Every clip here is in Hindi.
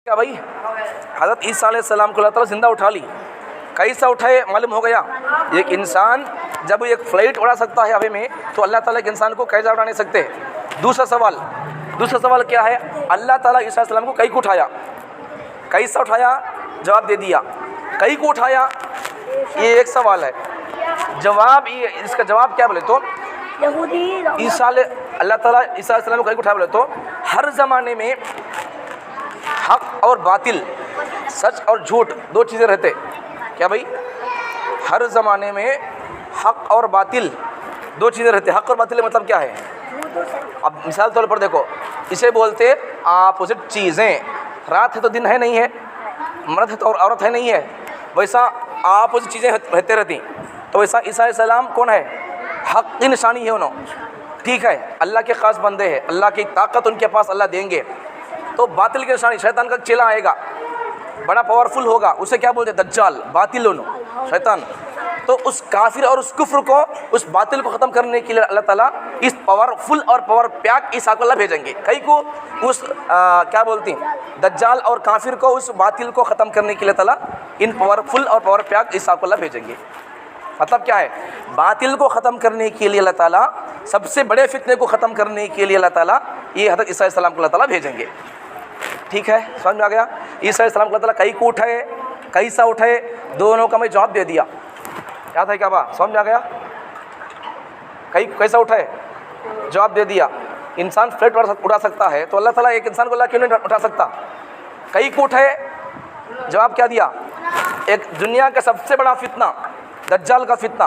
क्या भाई, हज़रत ईसा अलैहिस्सलाम को अल्लाह ताला ज़िंदा उठा ली। कैसा उठाए मालूम हो गया। एक इंसान जब एक फ़्लाइट उड़ा सकता है हवा में, तो अल्लाह ताला एक इंसान को कैसा उड़ा नहीं सकते। दूसरा सवाल क्या है, अल्लाह ताला ईसा अलैहिस्सलाम को कहीं को उठाया, कैसा उठाया, जवाब दे दिया। कहीं को उठाया, ये एक सवाल है। जवाब ये, इसका जवाब क्या बोले तो अल्लाह ताला ईसा अलैहिस्सलाम को कहीं को उठाया बोले तो हर ज़माने में हक और बातिल, सच और झूठ दो चीज़ें रहते। क्या भाई, हर ज़माने में हक और बातिल दो चीज़ें रहते। हक और बातिल मतलब क्या है? अब मिसाल तौर पर देखो, इसे बोलते अपोजिट चीज़ें। रात है तो दिन है नहीं है, मर्द है तो औरत है नहीं है, वैसा अपोजिट चीज़ें रहते रहती। तो वैसा ईसा अलैहिस्सलाम कौन है? हक की निशानी है उन्होंने, ठीक है, अल्लाह के ख़ास बंदे हैं, अल्लाह की ताकत उनके पास अल्लाह देंगे। तो बातिल की निशानी, शैतान का चेला आएगा, बड़ा पावरफुल होगा, उसे क्या बोलते हैं? दज्जाल, बातिल शैतान। तो उस काफिर और उस कुफ्र को, उस बातिल को ख़त्म करने के लिए अल्लाह ताला इस पावरफुल और पावर पैक ईसा को अल्लाह भेजेंगे। कई को उस क्या बोलती हैं, दज्जाल और काफिर को, उस बातिल को ख़त्म करने के लिए ताला इन पावरफुल और पावर पैक ईसा को अल्लाह भेजेंगे। मतलब क्या है, बातिल को ख़त्म करने के लिए अल्लाह ताला, सबसे बड़े फितने को ख़त्म करने के लिए अल्लाह ताला ये हज़रत ईसा अलैहिस्सलाम को अल्लाह ताला भेजेंगे। ठीक है, समझ में आ गया। ईसा अलैहिस्सलाम को अल्लाह ताला कहीं को उठाए, कैसा उठाए, दोनों का मैं जवाब दे दिया। क्या था, क्या बात समझ में आ गया? कहीं कैसा उठाए, जवाब दे दिया। इंसान फ्लाइट उड़ा सकता है, तो अल्लाह ताला एक इंसान को अल्लाह क्यों नहीं उठा सकता? कहीं को उठाए, जवाब क्या दिया? एक दुनिया का सबसे बड़ा फितना, दज्जाल का फितना।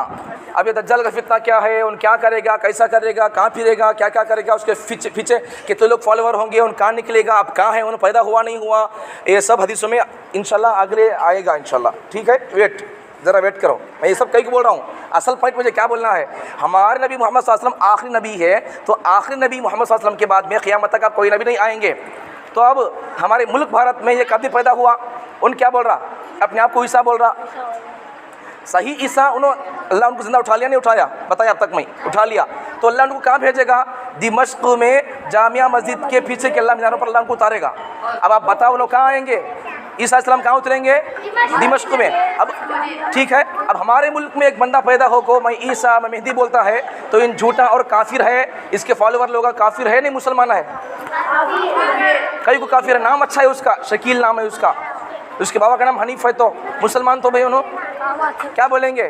अब ये दज्जाल का फितना क्या है, उन क्या करेगा, कैसा करेगा, कहाँ फिरेगा, क्या क्या करेगा, उसके पीछे कितने लोग फॉलोवर होंगे, उन कहाँ निकलेगा, अब कहाँ है, उन पैदा हुआ नहीं हुआ, ये सब हदीसों में इंशाल्लाह आगे आएगा इंशाल्लाह। ठीक है, ज़रा वेट करो, मैं ये सब कहीं को बोल रहा हूँ। असल पॉइंट मुझे क्या बोलना है, हमारे नबी मोहम्मद सल्लल्लाहु अलैहि वसल्लम आखिरी नबी है, तो आखिरी नबी मोहम्मद सल्लल्लाहु अलैहि वसल्लम के बाद में क़यामत तक आप कोई नबी नहीं आएंगे। तो अब हमारे मुल्क भारत में ये कभी पैदा हुआ, उन क्या बोल रहा, अपने आप को ईसा बोल रहा। सही ईसा अल्लाह उनको ज़िंदा उठा लिया, नहीं उठाया? बताया अब तक मैं, उठा लिया। तो अल्लाह उनको कहाँ भेजेगा? दिमश्क में जामिया मस्जिद के पीछे के अल्लाह मीनारों पर अल्लाह उनको उतारेगा। अब आप बताओ उन्होंने कहाँ आएंगे? ईसा अलैहिस्सलाम कहाँ उतरेंगे? दिमश्क में। अब ठीक है, अब हमारे मुल्क में एक बंदा पैदा हो को मैं ईसा, मैं मेहदी बोलता है, तो इन झूठा और काफिर है, इसके फॉलोवर लोग काफिर है नहीं मुसलमान है? कई को काफिर है, नाम अच्छा है उसका, शकील नाम है उसका, उसके बाबा का नाम हनीफ है, तो मुसलमान तो भाई उन्होंने क्या बोलेंगे?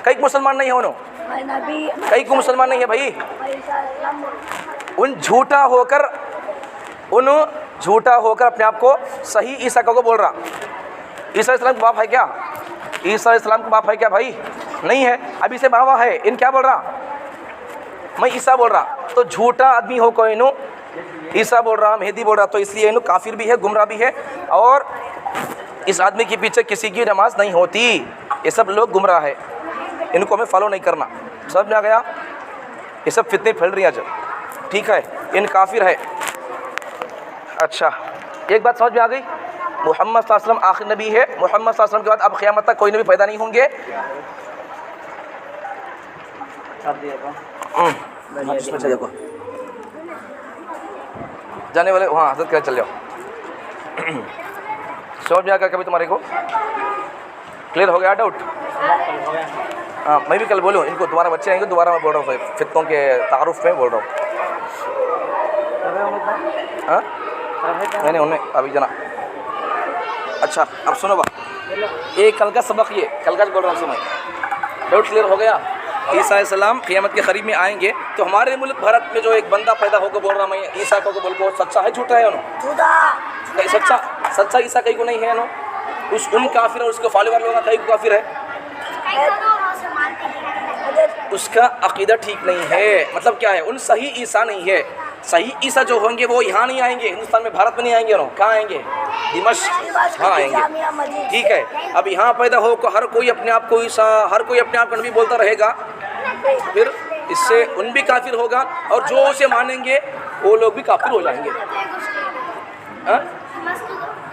कई को मुसलमान नहीं है उन्होंने, कई को मुसलमान नहीं है भाई। उन झूठा होकर अपने आप को सही ईसा को बोल रहा। ईसा अलैहिस्सलाम का बाप है क्या? ईसा अलैहिस्सलाम का बाप है क्या भाई? नहीं है। अब इसे बाबा है, इन क्या बोल रहा? मैं ईसा बोल रहा। तो झूठा आदमी हो कोई इन्हों ईसा बोल रहा, मेहदी बोल रहा, तो इसलिए इन्हों काफिर भी है, गुमराह भी है, और इस आदमी के पीछे किसी की नमाज नहीं होती। ये सब लोग गुमराह है, इनको हमें फॉलो नहीं करना। समझ में आ गया? ये सब फितने फैल रही हैं जब, ठीक है, इन काफिर है। अच्छा, एक बात समझ में आ गई, मोहम्मद सल्लल्लाहु अलैहि वसल्लम आखिरी नबी है। मोहम्मद सल्लल्लाहु अलैहि वसल्लम के बाद अब क़यामत तक कोई नबी पैदा नहीं होंगे। जाने वाले वहाँ हजरत के चल जाओ। समझ में आ गया कभी तुम्हारे को? क्लियर हो गया डाउट? हाँ, मैं भी कल बोलूँ इनको, तुम्हारे बच्चे आएंगे दोबारा मैं बोल रहा हूँ, फितनों के तारुफ में बोल रहा हूँ। हाँ नहीं उन्हें अभी जना। अच्छा अब सुनो बा, ये कल का सबक, ये कल का बोल रहा हूँ, समय डाउट क्लियर हो गया? ईसा अलैहिस्सलाम क़यामत के करीब में आएंगे, तो हमारे मुल्क भारत में जो एक बंदा पैदा होकर बोल रहा मैं ईसा को बोल को, सच्चा है झूठा है उन्होंने? सच्चा ईसा कहीं को नहीं है उन्होंने, उन काफिर और उसके फॉलोवर लोग कहीं को काफिर है, उसका अकीदा ठीक नहीं है। मतलब क्या है, उन सही ईसा नहीं है। सही ईसा जो होंगे वो यहाँ नहीं आएंगे, हिंदुस्तान में, भारत में नहीं आएंगे। कहाँ आएंगे? दिमश्क, हाँ आएंगे। ठीक है, अब यहाँ पैदा हो को हर कोई अपने आप को ईसा, हर कोई अपने आप को नबी बोलता रहेगा, फिर इससे उन भी काफिर होगा, और जो उसे मानेंगे वो लोग भी काफिर हो जाएंगे। हाँ?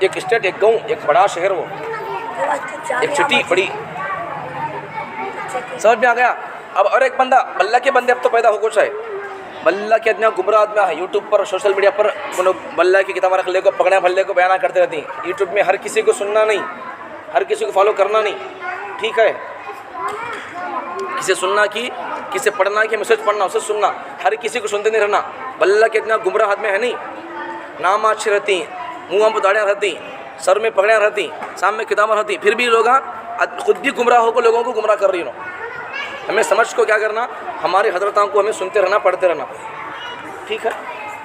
एक स्टेट, एक गाँव, एक बड़ा शहर, वो एक सिटी बड़ी। समझ में आ गया? अब और एक बंदा, अल्लाह के बंदे अब तो पैदा हो को चाहे, बल्ला के इतना गुमराह आदमी है यूट्यूब पर सोशल मीडिया पर बल्ला की किताब रख ले को पकड़े भल्ले को बयाना करते रहती हैं। यूट्यूब में हर किसी को सुनना नहीं, हर किसी को फॉलो करना नहीं, ठीक है। किसे सुनना की, किसे पढ़ना की, मैसेज पढ़ना उसे सुनना, हर किसी को सुनते नहीं रहना। बल्ला के इतना गुमराह आदमी है नहीं, नाम अच्छी रहती, मुँह पर दाढ़ियाँ रहती, सर में पगड़ियाँ रहती, सामने किताबें रहती, फिर भी लोग खुद भी गुमराह होकर लोगों को गुमराह कर रही हो। हमें समझ को क्या करना, हमारे हजरतों को हमें सुनते रहना, पढ़ते रहना, ठीक है।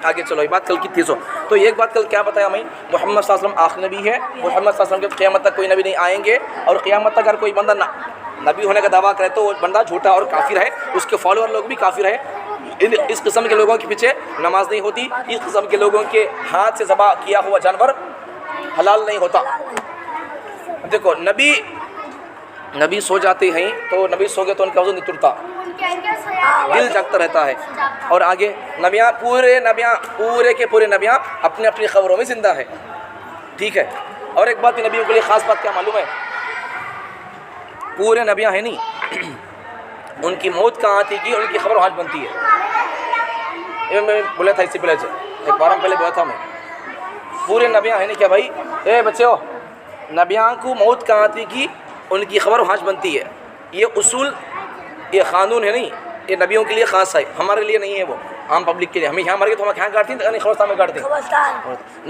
आगे चलो, ये बात कल की थी सो। तो एक बात कल क्या बताया हमें, मोहम्मद सल्लल्लाहु अलैहि वसल्लम आखिरी नबी है। मोहम्मद सल्लल्लाहु अलैहि वसल्लम के क़यामत तक कोई नबी नहीं आएंगे, और क़यामत तक अगर कोई बंदा नबी होने का दावा करे तो वो बंदा झूठा और काफिर है, उसके फॉलोअर लोग भी काफिर है। इस किस्म के लोगों के पीछे नमाज नहीं होती, इस किस्म के लोगों के हाथ से ज़बह किया हुआ जानवर हलाल नहीं होता। देखो नबी सो जाते हैं तो नबी सो गए तो उनका वज़ू नहीं टूटता, दिल जागता रहता है। और आगे पूरे के पूरे नबियाँ अपनी अपनी खबरों में ज़िंदा है, ठीक है। और एक बात नबियों के लिए ख़ास बात क्या मालूम है, पूरे नबियाँ हैं नहीं, उनकी मौत कहाँ आती कि उनकी खबर वहाँ बनती है। ये मैं बोला था इससे पहले, एक बार पहले बोला था मैं, पूरे नबियाँ हैं नहीं क्या भाई, ए बच्चे हो, नबियाँ को मौत कहाँ आती कि उनकी खबर वहाँ बनती है। ये उसूल, ये क़ानून है नहीं, ये नबियों के लिए ख़ास है, हमारे लिए नहीं है, वो आम पब्लिक के लिए। हमें यहाँ मर गए तो हम यहाँ काटते हैं, खबरस्तान में काटते हैं।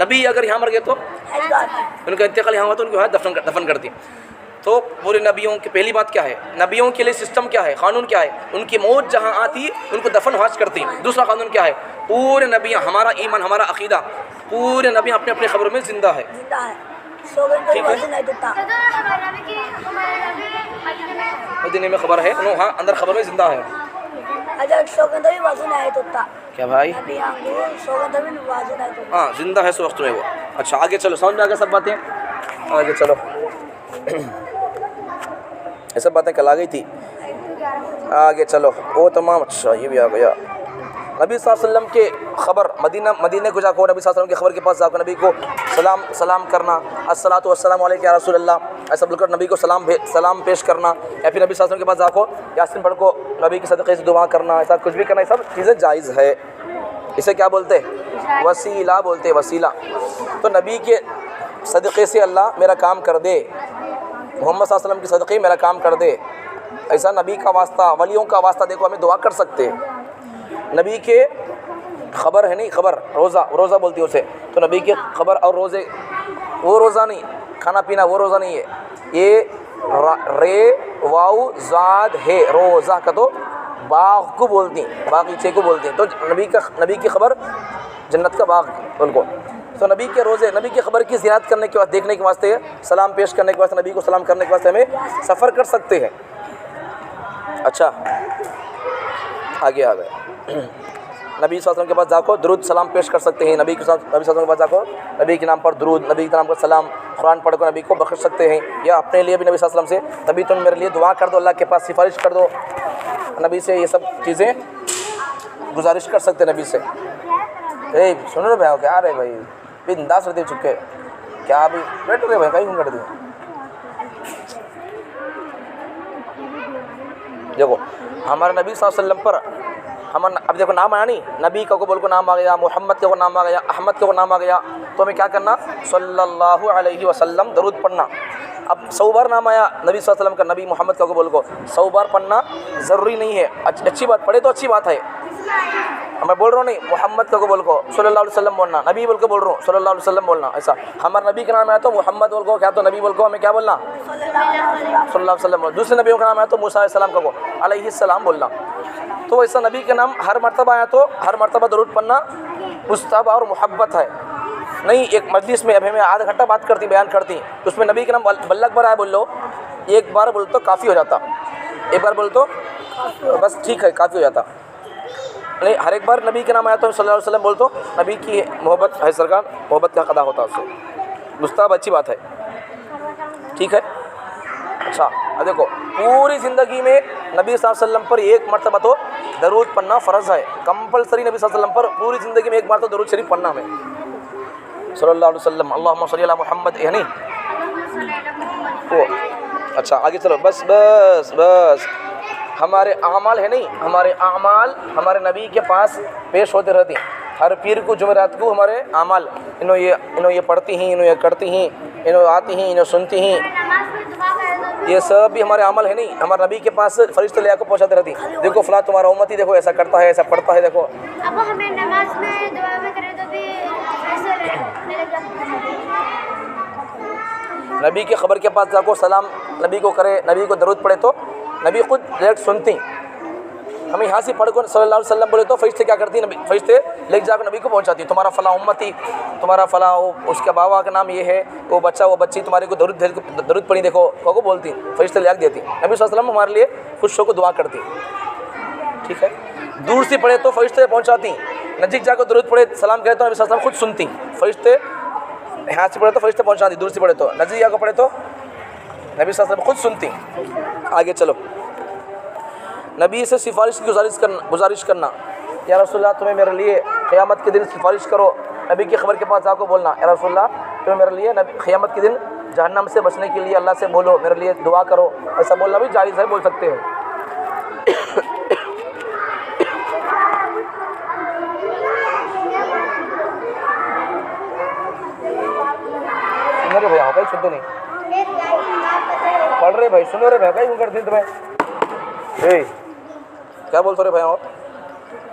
नबी अगर यहाँ मर गए तो उनका इंतकाल यहाँ हुआ तो उनको यहाँ दफन करती हैं। तो पूरे नबियों की पहली बात क्या है, नबियों के लिए सिस्टम क्या है, कानून क्या है, उनकी मौत जहाँ आती उनको दफन वहाँ करती हैं। दूसरा कानून क्या है, पूरे नबियाँ, हमारा ईमान, हमारा अकीदा, पूरे नबियाँ अपने अपने खबरों में ज़िंदा है, ठीक है। मदीने में खबर है, हाँ अंदर खबर में ज़िंदा है। क्या भाई, हाँ ज़िंदा है उस वक्त में वो। अच्छा आगे चलो, समझ में आ गया सब बातें, आगे चलो। ये सब बातें कल आ गई थी, आगे चलो वो तमाम। अच्छा ये भी आ गया, नबी सल्लल्लाहु अलैहि वसल्लम के खबर, मदीने को जाकर नबी सल्लल्लाहु अलैहि वसल्लम की खबर के पास जाकर नबी को सलाम करना, अस्सलातु वस्सलामु अलैका या रसूलल्लाह, ऐसा बोलकर नबी को सलाम पेश करना, या फिर नबी सल्लल्लाहु अलैहि वसल्लम के पास जाकर यासीन पढ़ को नबी के सदक़े से दुआ करना, ऐसा कुछ भी करना, ये सब चीज़ें जायज़ है। इसे क्या बोलते हैं, वसीला बोलते हैं, वसीला। तो नबी के सदक़े से अल्लाह मेरा काम कर दे, मोहम्मद सल्लल्लाहु अलैहि वसल्लम के सदक़े मेरा काम कर दे, ऐसा नबी का वास्ता, वलियों का वास्ता देखो हमें दुआ कर सकते हैं। नबी के खबर है नहीं, खबर रोज़ा बोलती है उसे, तो नबी के खबर और रोज़े, वो रोज़ा नहीं, खाना पीना वो रोज़ा नहीं है, ये रे वाउ ज़ाद है, रोज़ा का तो बाग को बोलती हैं, बागीचे को बोलते हैं। तो नबी की खबर जन्नत का बाग उनको। तो नबी के रोज़े, नबी की खबर की ज़ियारत करने के बाद, देखने के वास्ते, सलाम पेश करने के वास्ते, नबी को सलाम करने के वास्ते हमें सफ़र कर सकते हैं। अच्छा आगे आ गए, नबी सल्लल्लाहु अलैहि वसल्लम के पास जाकर दुरूद सलाम पेश कर सकते हैं, नबी सल्लल्लाहु अलैहि वसल्लम के पास जाकर नबी के नाम पर दुरूद, नबी के नाम पर सलाम, कुरान पढ़कर नबी को बख्श सकते हैं, या अपने लिए भी नबी सल्लल्लाहु अलैहि वसल्लम से नबी तुम मेरे लिए दुआ कर दो, अल्लाह के पास सिफारिश कर दो, नबी से ये सब चीज़ें गुजारिश कर सकते हैं नबी से। सुनो रे भाई, क्या रे भाई, बिंदास रहते चुके, क्या अभी बैठो रे भाई, कहीं कर दिए। देखो हमारे नबी सल्लल्लाहु अलैहि वसल्लम पर हम, अब देखो नाम आया नहीं, नबी का को बोल को नाम आ गया, मोहम्मद के को नाम आ गया, अहमद के को नाम आ गया, तो हमें क्या करना, सल्लल्लाहु अलैहि वसल्लम दरूद पढ़ना। अब 100 बार नाम आया नबी सल्लल्लाहु अलैहि वसल्लम का, नबी मोहम्मद का को बोल को 100 बार पढ़ना ज़रूरी नहीं है, अच्छी बात, पढ़े तो अच्छी बात है। मैं बोल रहा हूँ नहीं, मोहम्मद का को बोल को सल्लल्लाहु अलैहि वसल्लम बोलना, नबी बोल के बोल रहा हूँ सल्लल्लाहु अलैहि वसल्लम बोलना, ऐसा। हमारे नबी का नाम आया तो मोहम्मद बोल को, क्या तो नबी बोल को हमें क्या बोलना, सल्लल्लाहु अलैहि वसल्लम। दूसरे नबियों का नाम आया तो मूसा अलैहिस्सलाम का को अलैहिस्सलाम बोलना। तो ऐसा नबी के नाम हर मर्तबा आया तो हर मर्तबा दरूद पढ़ना मुस्तहब और मुहब्बत है। नहीं एक मजलिस में, अभी मैं आधा घंटा बात करती, बयान करती, तो उसमें नबी के नाम बल्लक बार आया बोल लो, एक बार बोल तो काफ़ी हो जाता, एक बार बोल तो बस ठीक है, काफ़ी हो जाता। नहीं हर एक बार नबी के नाम आया तो सल्लल्लाहु अलैहि वसल्लम बोल तो नबी की मोहब्बत है, सरकार मोहब्बत का अदा होता उससे, मुस्तहब अच्छी बात है, ठीक है। अच्छा अब देखो पूरी ज़िंदगी में नबी सल्लल्लाहु अलैहि वसल्लम पर एक मरतबा तो दरूद पढ़ना फ़र्ज़ है, कंपलसरी नबी सल्लल्लाहु अलैहि वसल्लम पर पूरी ज़िंदगी में एक बार तो दरूद शरीफ पढ़ना हमें, सल्लल्लाहु अलैहि वसल्लम, अल्लाहुम्मा सल्ली अला मुहम्मद, यानी वो। अच्छा आगे चलो, बस हमारे आमाल है नहीं, हमारे आमाल हमारे नबी के पास पेश होते रहते हैं। हर पीर को जुमेरात को हमारे आमाल इन्हों ये पढ़ती हैं, इन्हों ये करती हैं, इन्हों आती हैं, इन्हों सुनती हैं, ये सब भी हमारे अमल है नहीं, हमारे नबी के पास फरिश्ते ले आकर पहुँचाते रहती। देखो फला तुम्हारा उम्मती देखो ऐसा करता है, ऐसा पढ़ता है। देखो अब हमें नमाज में दुआ में करें तो भी नबी की खबर के पास जाको सलाम नबी को करे, नबी को दरूद पढ़े तो नबी खुद डायरेक्ट सुनती। हम यहाँ से पढ़ कर सल्लल्लाहु अलैहि वसल्लम बोले तो फरिश्ते क्या करती, नबी फरिश्ते लेके जाकर नबी को पहुँचाती। तुम्हारा फला उम्मती, तुम्हारा फला उसके बाबा का नाम ये है, वो बच्चा वो बच्ची तुम्हारे को दरूद पढ़ी देखो को बोलती, फरिश्ते ले देती। नबी सल्लल्लाहु अलैहि वसल्लम हमारे लिए खुश होकर दुआ करती। ठीक है, दूर से पढ़े तो फरिश्ते पहुँचाती, नज़दीक जाकर दरूद पढ़े सलाम कहे तो नबी सल्लल्लाहु अलैहि वसल्लम खुद सुनती। फरिश्ते यहाँ से पढ़े तो फरिश्ते पहुँचाती, दूर से पढ़े तो, नज़दीक जाकर पढ़े तो नबी सल्लल्लाहु अलैहि वसल्लम खुद सुनती। आगे चलो, नबी से सिफारिश की गुजारिश करना। या रसूलल्लाह तुम्हें मेरे लिए क़यामत के दिन सिफारिश करो। नबी की खबर के पास जाकर बोलना, या रसूलल्लाह तुम्हें मेरे लिए क़यामत के दिन जहन्नम से बचने के लिए अल्लाह से बोलो, मेरे लिए दुआ करो। ऐसा बोलना भी जायज़ है, बोल सकते हो। सुनो रे भैया, कहीं सुनते नहीं पढ़ रहे भाई, सुनो रे भैया, कहीं करते तुम्हें क्या बोलते रे भाई, और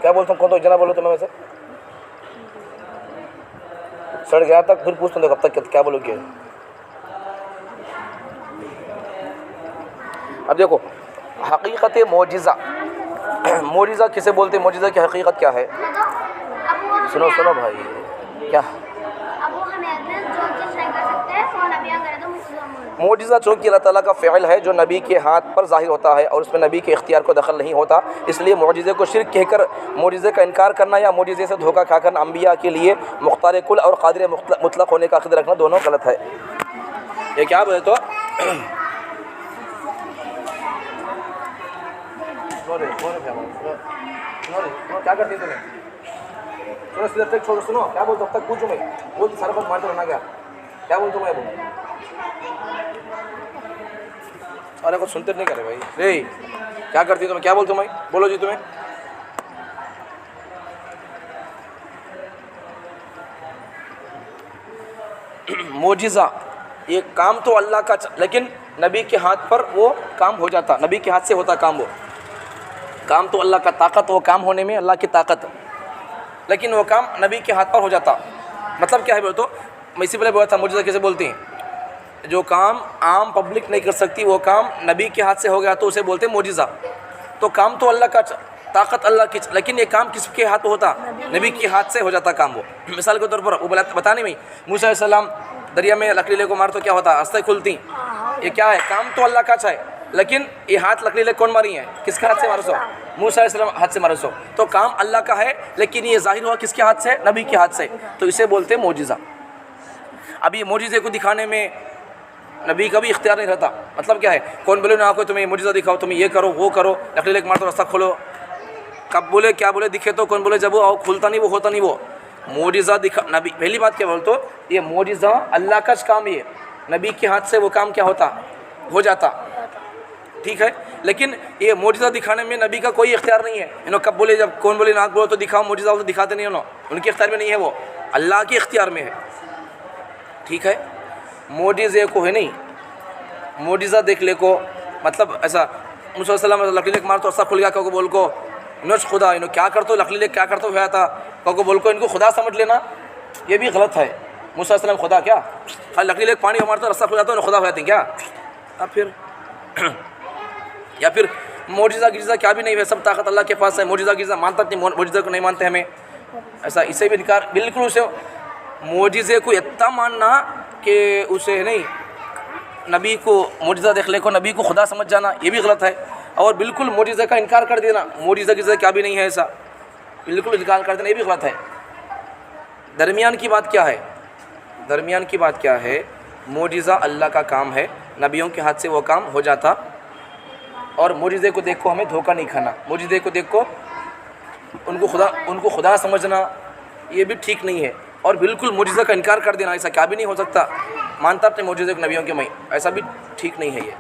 क्या बोलता हूँ, कौन तो जना बोलो तुम्हें वैसे सड़ गया तक, फिर पूछता हूँ कब तक क्या बोलोगे। अब देखो हकीकत मोजिज़ा, मोजिज़ा किसे बोलते हैं, मोजिज़ा की हकीकत क्या है। सुनो सुनो भाई, क्या मोजिज़ा चूँकि अल्लाह ताला का फ़िल है जो नबी के हाथ पर ज़ाहिर होता है और उसमें नबी के इख्तियार को दखल नहीं होता, इसलिए मोजिज़े को शिर्क कहकर मोजिज़े का इनकार करना या मोजिज़े से धोखा खाकर अम्बिया के लिए मुख्तार कुल और क़ादिर मुतलक़ होने का अक़ीदा रखना दोनों गलत है। ये क्या बोले तो क्या करती तुम्हें, सुनो सीधा तक छोड़ो, सुनो क्या बोलते अब तक पूछो, मैं बोल सारा बात मारते रहना, क्या बोलते मैं बोल, अरे कुछ सुनते नहीं करे भाई। रे क्या करती तुम्हें, क्या बोलते मैं, बोलो जी तुम्हें। मोजिज़ा ये काम तो अल्लाह का, लेकिन नबी के हाथ पर वो काम हो जाता, नबी के हाथ से होता काम, वो काम तो अल्लाह का, ताकत वो काम होने में अल्लाह की ताकत, लेकिन वो काम नबी के हाथ पर हो जाता। मतलब क्या है बोलो तो, मैं इसी पहले बोला था मोजिज़ा किसे बोलते हैं, जो काम आम पब्लिक नहीं कर सकती वो काम नबी के हाथ से हो गया तो उसे बोलते हैं मोजिज़ा। तो काम तो अल्लाह का, ताकत अल्लाह की, लेकिन ये काम किसके हाथ में होता, नबी के हाथ से हो जाता काम। वो मिसाल के तौर पर वो बताने में मूसा अलैहिस्सलाम दरिया में लकड़ीले को मार तो क्या होता, रास्ते खुलती, ये क्या है, काम तो अल्लाह का है, लेकिन ये हाथ लकड़ीले कौन मारी है, किसके हाथ से मारो सो, मूसा अलैहिस्सलाम हाथ से मारो सो। तो काम अल्लाह का है लेकिन ये जाहिर हुआ किसके हाथ से, नबी के हाथ से, तो इसे बोलते हैं मोजिज़ा। अब ये मोजिज़े को दिखाने में नबी का भी इख्तियार नहीं रहता। मतलब क्या है, कौन बोले ना आपको तुम्हें मोजिज़ा दिखाओ, तुम्हें ये करो वो करो, लकड़ी मार तो रास्ता खोलो, कब बोले क्या बोले दिखे तो, कौन बोले जब वो खुलता नहीं वो होता नहीं, वो मोजिज़ा दिखा नबी। पहली बात क्या बोल तो ये मोजिज़ा अल्लाह का काम, ये नबी के हाथ से वो काम क्या होता, हो जाता, ठीक है। लेकिन ये मोजिज़ा दिखाने में नबी का कोई इख्तियार नहीं है। इन्हों कब बोले जब कौन बोले नाक बोलो तो दिखाओ मोजिज़ा, तो दिखाते नहीं, उनके इख्तियार में नहीं है, वो अल्लाह के इख्तियार में है, ठीक है। मोजिज़े को है नहीं, मोजिज़ा देख ले को मतलब ऐसा मूसा अलैहिस्सलाम लकड़ी मार तो रास्ता खुल गया, को बोल को नोच खुदा, इन्हों क्या करते हो, लकड़ी क्या करते हुआ था, को बोल को इनको खुदा समझ लेना, ये भी गलत है। मूसा अलैहिस्सलाम खुदा क्या, खाली लकड़ी पानी मारता रास्ता खुल जाता है, खुदा हो जाते क्या। अब फिर या फिर मोजिज़ा गिज़ा क्या भी नहीं है, सब ताकत अल्लाह के पास है। मोजिज़ा गिज़ा मानता नहीं, मोजिज़ा को नहीं मानते हमें, ऐसा इसे भी इनकार बिल्कुल। उसे मोजिज़े को इतना मानना कि उसे नहीं नबी को मोजिज़ा देख ले को नबी को खुदा समझ जाना, ये भी गलत है। और बिल्कुल मोजिज़े का इनकार कर देना, मोजिज़ा गिज़ा क्या भी नहीं है, ऐसा बिल्कुल इनकार कर देना, ये भी गलत है। दरमियान की बात क्या है, दरमियान की बात क्या है, मोजिज़ा अल्लाह का काम है, नबियों के हाथ से वो काम हो जाता। और मोजिज़े को देखो हमें धोखा नहीं खाना, मोजिज़े को देखो उनको खुदा समझना, ये भी ठीक नहीं है। और बिल्कुल मोजिज़ा का इनकार कर देना, ऐसा क्या भी नहीं हो सकता, मानता अपने मोजिज़े को नबियों के मई, ऐसा भी ठीक नहीं है ये,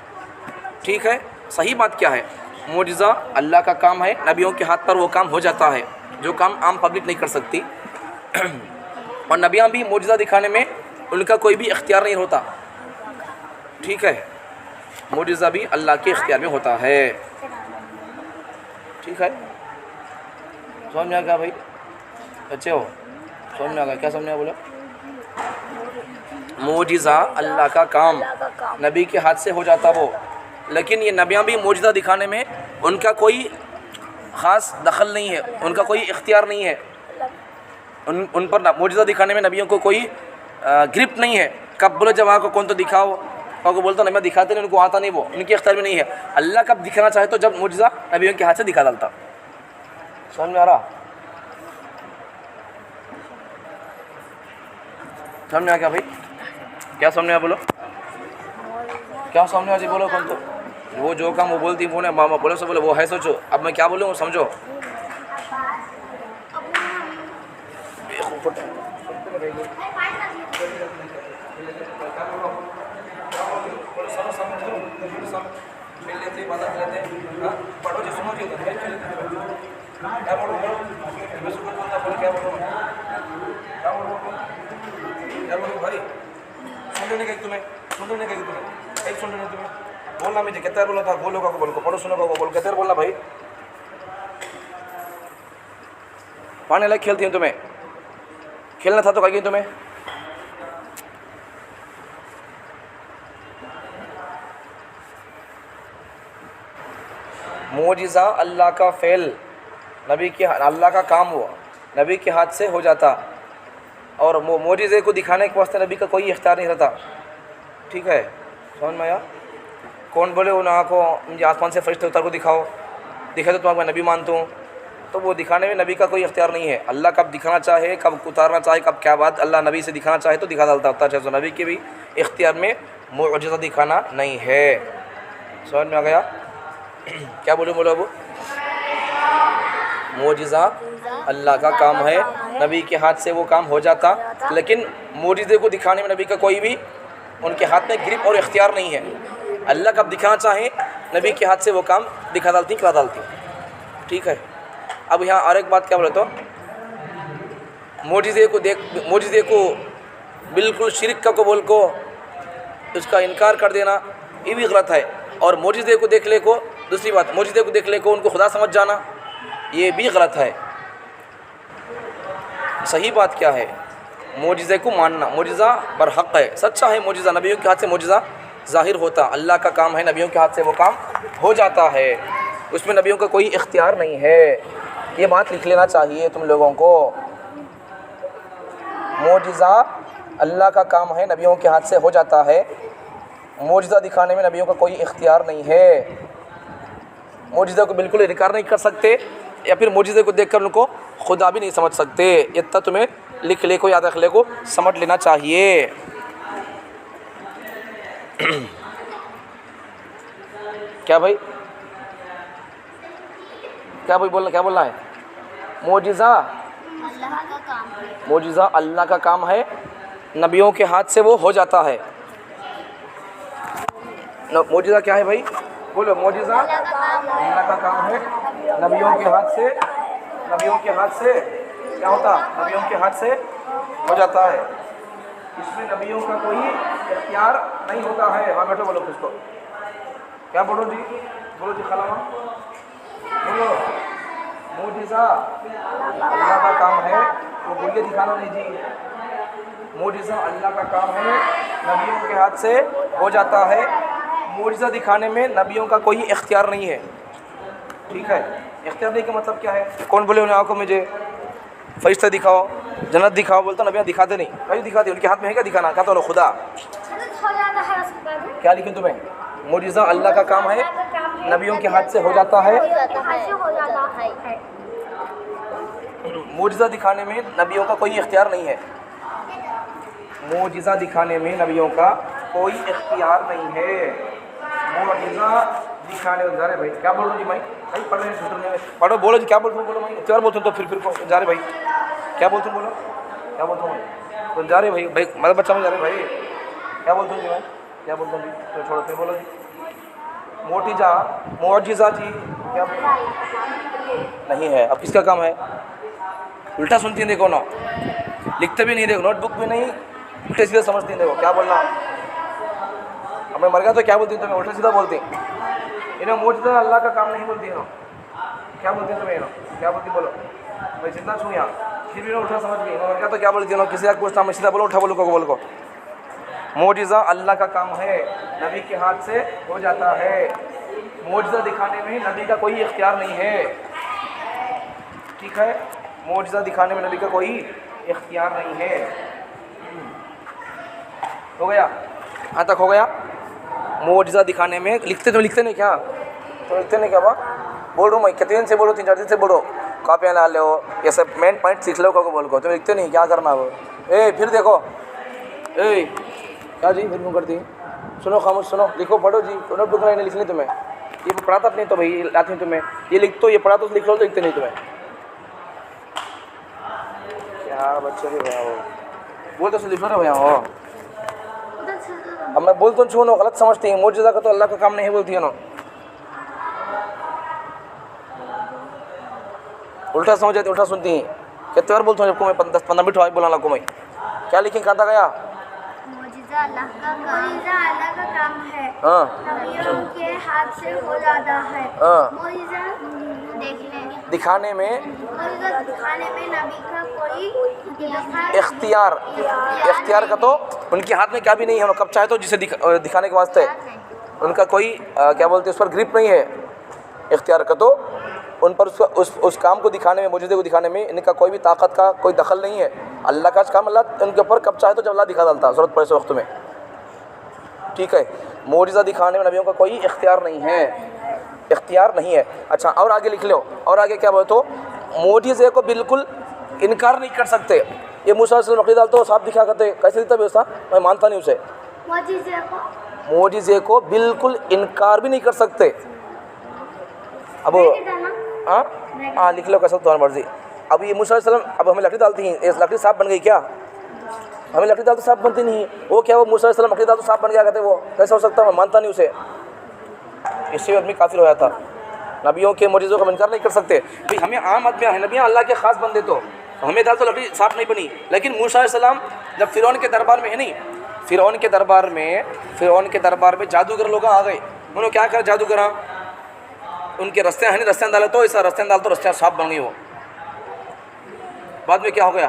ठीक है। सही बात क्या है, मोजिज़ा अल्लाह का काम है, नबियों के हाथ पर वो काम हो जाता है जो काम आम पब्लिक नहीं कर सकती। और नबियाँ भी मोजिज़ा दिखाने में उनका कोई भी इख्तियार नहीं होता, ठीक है। मोजिज़ा भी अल्लाह के इख्तियार में होता है, ठीक है। समझ में आ गया भाई? अच्छे हो? समझ में आ गया? क्या समझ में बोला? मोजिज़ा अल्लाह का काम, नबी के हाथ से हो जाता वो, लेकिन ये नबियाँ भी मोजिज़ा दिखाने में उनका कोई ख़ास दखल नहीं है, उनका कोई इख्तियार नहीं है। उन पर मोजिज़ा दिखाने में नबियों को कोई ग्रिप नहीं है। कब बोले जब वहाँ को कौन तो दिखाओ, को बोलता नहीं मैं दिखाते नहीं, उनको आता नहीं, वो उनके इख्तियार में नहीं है। अल्लाह कब दिखाना चाहे तो जब मोजिज़ा नबियों के हाथ से दिखा डालता। समझ में आ रहा? समझ में आ गया भाई? क्या समझ में आ? बोलो क्या समझ में आ जी? बोलो कौन तो वो जो काम वो बोलती बोले मामा बोलो सो बोले वो है सोचो। अब मैं क्या बोलूँ वो समझो। पढ़ो जी, सुनो जी, भाई सुन लेने का तुम्हें, सुन लेने का तुम्हें एक सुन लेने तुम्हें बोलना मुझे कितना बोला था, बोलो का बोल को पढ़ो, सुनो का बोल कितना बोलना भाई। पाने लायक खेलती हैं तुम्हें, खेलना था तो कहीं तुम्हें। मोजिज़ा अल्लाह का फ़ेल, नबी के अल्लाह का काम हुआ, नबी के हाथ से हो जाता, और मोजिज़े को दिखाने के वास्ते नबी का कोई इख्तियार नहीं रहता, ठीक है। समझ में आया? कौन बोले उन आँखों मुझे आसमान से फरिश्ते उतर को दिखाओ, दिखा तो तुम्हारा मैं नबी मानता हूँ, तो वो दिखाने में नबी का कोई इख्तियार नहीं है। अल्लाह कब दिखाना चाहे, कब उतारना चाहे, कब क्या बात अल्लाह नबी से दिखाना चाहे तो दिखा डालता होता है। तो नबी के भी इख्तियार में मोजिज़ा दिखाना नहीं है। समझ में आ गया? क्या बोलो बोलो अब? मोजिज़ा अल्लाह का काम है, नबी के हाथ से वो काम हो जाता, लेकिन मोजिज़े को दिखाने में नबी का कोई भी उनके हाथ में ग्रिप और इख्तियार नहीं है। अल्लाह कब दिखाना चाहे नबी के हाथ से वो काम दिखा डालती, करा डालती, ठीक है। अब यहाँ और एक बात क्या बोले तो मोजिज़े को बिल्कुल शिरक का कबूल को उसका इनकार कर देना ये भी गलत है। और मोजिज़े को देख ले को, दूसरी बात मोजिज़े को देख ले को उनको खुदा समझ जाना ये भी गलत है। सही बात क्या है? मोजिज़े को मानना, मोजिज़ा बरहक़ है, सच्चा है मोजिज़ा, नबियों के हाथ से मोजिज़ा ज़ाहिर होता, अल्लाह का काम है, नबियों के हाथ से वो काम हो जाता है, उसमें नबियों का कोई इख्तियार नहीं है। ये बात लिख लेना चाहिए तुम लोगों को। मोजिज़ा अल्लाह का काम है, नबियों के हाथ से हो जाता है, मोजिज़ा दिखाने में नबियों का कोई इख्तियार नहीं है। मोजिज़ा को बिल्कुल इनकार नहीं कर सकते, या फिर मोजिज़े को देखकर उनको खुदा भी नहीं समझ सकते। इतना तुम्हें लिख ले को, याद रख ले को, समझ लेना चाहिए। क्या भाई? क्या भाई बोलना, क्या बोलना है? मोजिज़ा मोजिज़ा अल्लाह का काम है, नबियों के हाथ से वो हो जाता है। मोजिज़ा क्या है भाई? बोलो। मोजिज़ा अल्लाह का काम है, नबियों के हाथ से क्या होता? नबियों के हाथ से हो जाता है, इसमें नबियों का कोई इख्तियार नहीं होता है। वहाँ बैठो, बोलो किसको, क्या बोलो जी? बोलो जी खलामा, बोलो। मोजिज़ा अल्लाह का काम है, वो बोलिए दिखाना नहीं जी। मोजिज़ा अल्लाह का काम है, नबियों के हाथ से हो जाता है, मोजिज़ा दिखाने में नबियों का कोई इख्तियार नहीं है, ठीक है। इख्तियार नहीं का मतलब क्या है? कौन बोले उन्हें आँखों मुझे फरिश्ता दिखाओ, जन्नत दिखाओ, बोलता नबियाँ दिखाते नहीं, भाई दिखाते, उनके हाथ में है क्या दिखाना? क्या तो खुदा क्या लिखें तुम्हें? मोजिज़ा अल्लाह का काम है, नबियों के हाथ से हो जाता है, मोजिज़ा दिखाने में नबियों का कोई इख्तियार नहीं है। मोजिज़ा दिखाने में नबियों का कोई इख्तियार नहीं है। मोजिज़ा दिखाने में जा रहे भाई, क्या बोल रहे जी भाई? भाई पढ़ रहे हैं, पढ़ो, बोलो जी, क्या बोलते हो? बोलो भाई, इख्तियार बोलते हो तो फिर जा रहे भाई, क्या बोलते हो? बोलो क्या बोलते हो? तो जा रहे भाई, मतलब बच्चा में जा रहे भाई, क्या बोलते हो जी भाई? क्या बोलते हो जी? तो छोड़ो, फिर बोलो जी। मोजिज़ा जी क्या नहीं है। अब किसका काम है? उल्टा सुनती हैं देखो ना, लिखते भी नहीं देखो, नोटबुक भी नहीं, उल्टे सीधा समझती हैं देखो क्या बोलना। अब मैं मर गया तो क्या बोलती हूँ तुम्हें? उल्टा सीधा बोलती इन्हें मोजदा अल्लाह का काम नहीं बोलती है ना। क्या बोलती है तुम्हें ना? क्या बोलती बोलो? मैं जितना छूँ यहाँ फिर भी ना उल्टा समझ गई। मैं मर गया तो क्या बोलती है ना? किसी का पूछता मैं सीधा बोलो, उठा बोलो को। मोजिज़ा अल्लाह का काम है, नबी के हाथ से हो जाता है। मोजिज़ा दिखाने में नबी का कोई इख्तियार नहीं है, ठीक है? मोजिज़ा दिखाने में नबी का कोई इख्तियार नहीं है। हो गया? यहाँ तक हो गया? मोजिज़ा दिखाने में लिखते नहीं क्या? तो लिखते नहीं क्या? बोल रहा हूँ मैं, कितने दिन से बोलो, 3-4 दिन से बोलो, कॉपियाँ ला लो, ये सब मेन पॉइंट सीख लो को बोल को। तुम लिखते नहीं, क्या करना वो? फिर देखो, क्या जी फिर क्यों करती? सुनो, खामोश सुनो, लिखो पढ़ो जी, नोटबुक नहीं लिखनी तुम्हें। ये पढ़ाता नहीं तो भाई आती तुम्हें, ये लिख तो, ये पढ़ा तो लिख लो, तो लिखते नहीं तुम्हें। क्या बच्चे भी भैया हो, बोल तो लिख लो ना भैया हो। अब मैं बोल तो छू नो, गलत समझती है। मोजिज़ा का तो अल्लाह का काम नहीं बोलती है ना, उल्टा समझ जाती, उल्टा सुनती हैं। कितने बार बोलता हूँ जबको मैं 10-15 मिनट बोला लगो मैं। क्या लिखें? कहाँ था गया? मोजिज़ा अल्लाह का काम है, हाँ, नबियों के हाथ से हो जाता है। हाँ। मोजिज़ा दिखाने में नबी का कोई इख्तियार का तो उनके हाथ में क्या भी नहीं है। कब चाहे तो जिसे दिखाने के वास्ते उनका कोई क्या बोलते हैं, उस पर ग्रिप नहीं है। इख्तियार का तो उन पर उस काम को दिखाने में, मुझे को दिखाने में इनका कोई भी ताकत का कोई दखल नहीं है। अल्लाह का काम, अल्लाह उनके ऊपर कब चाहे तो जब अल्लाह दिखा डालता ज़रूरत पड़े उस वक्त में, ठीक है? मोजिज़ा दिखाने में नबियों का कोई इख्तियार नहीं है, इख्तियार नहीं है। अच्छा, और आगे लिख लो, और आगे क्या बोले तो मोजिज़े को बिल्कुल इनकार नहीं कर सकते। ये मूसा अलैहिस्सलाम लकड़ी डालते हो, साफ दिखा करते, कैसे दिखता व्यवस्था? मैं मानता नहीं उसे। मोजिज़े को बिल्कुल इनकार भी नहीं कर सकते। अब हाँ लिख लो, कैसा तुम्हारी मर्जी। अब ये मूसा अलैहिस्सलाम, अब हमें लकड़ी डालती हैं, ये लकड़ी साफ बन गई क्या? हमें लकड़ी डाल तो साफ बनती नहीं है। वो क्या, वो मूसा अलैहिस्सलाम लकड़ी डाल तो साफ बन गया कहते? वो कैसा हो सकता है? मैं मानता नहीं उसे। इससे आदमी काफिर हो जाता। नबियों के मोजिज़ों का इनकार नहीं कर सकते। भाई हमें आम आदमी है, नबियाँ अल्लाह के ख़ास बंदे, तो हमें डाल तो लकड़ी साफ नहीं बनी। लेकिन मूसा अलैहिस्सलाम जब फ़िरौन के दरबार में है नहीं, फ़िरौन के दरबार में जादूगर लोग आ गए। उन्होंने क्या करा? जादूगर उनके रस्ते हैं नहीं, रस्ते डाले तो ऐसा रस्ते डाल तो रस्ते साफ बन गई। वो बाद में क्या हो गया?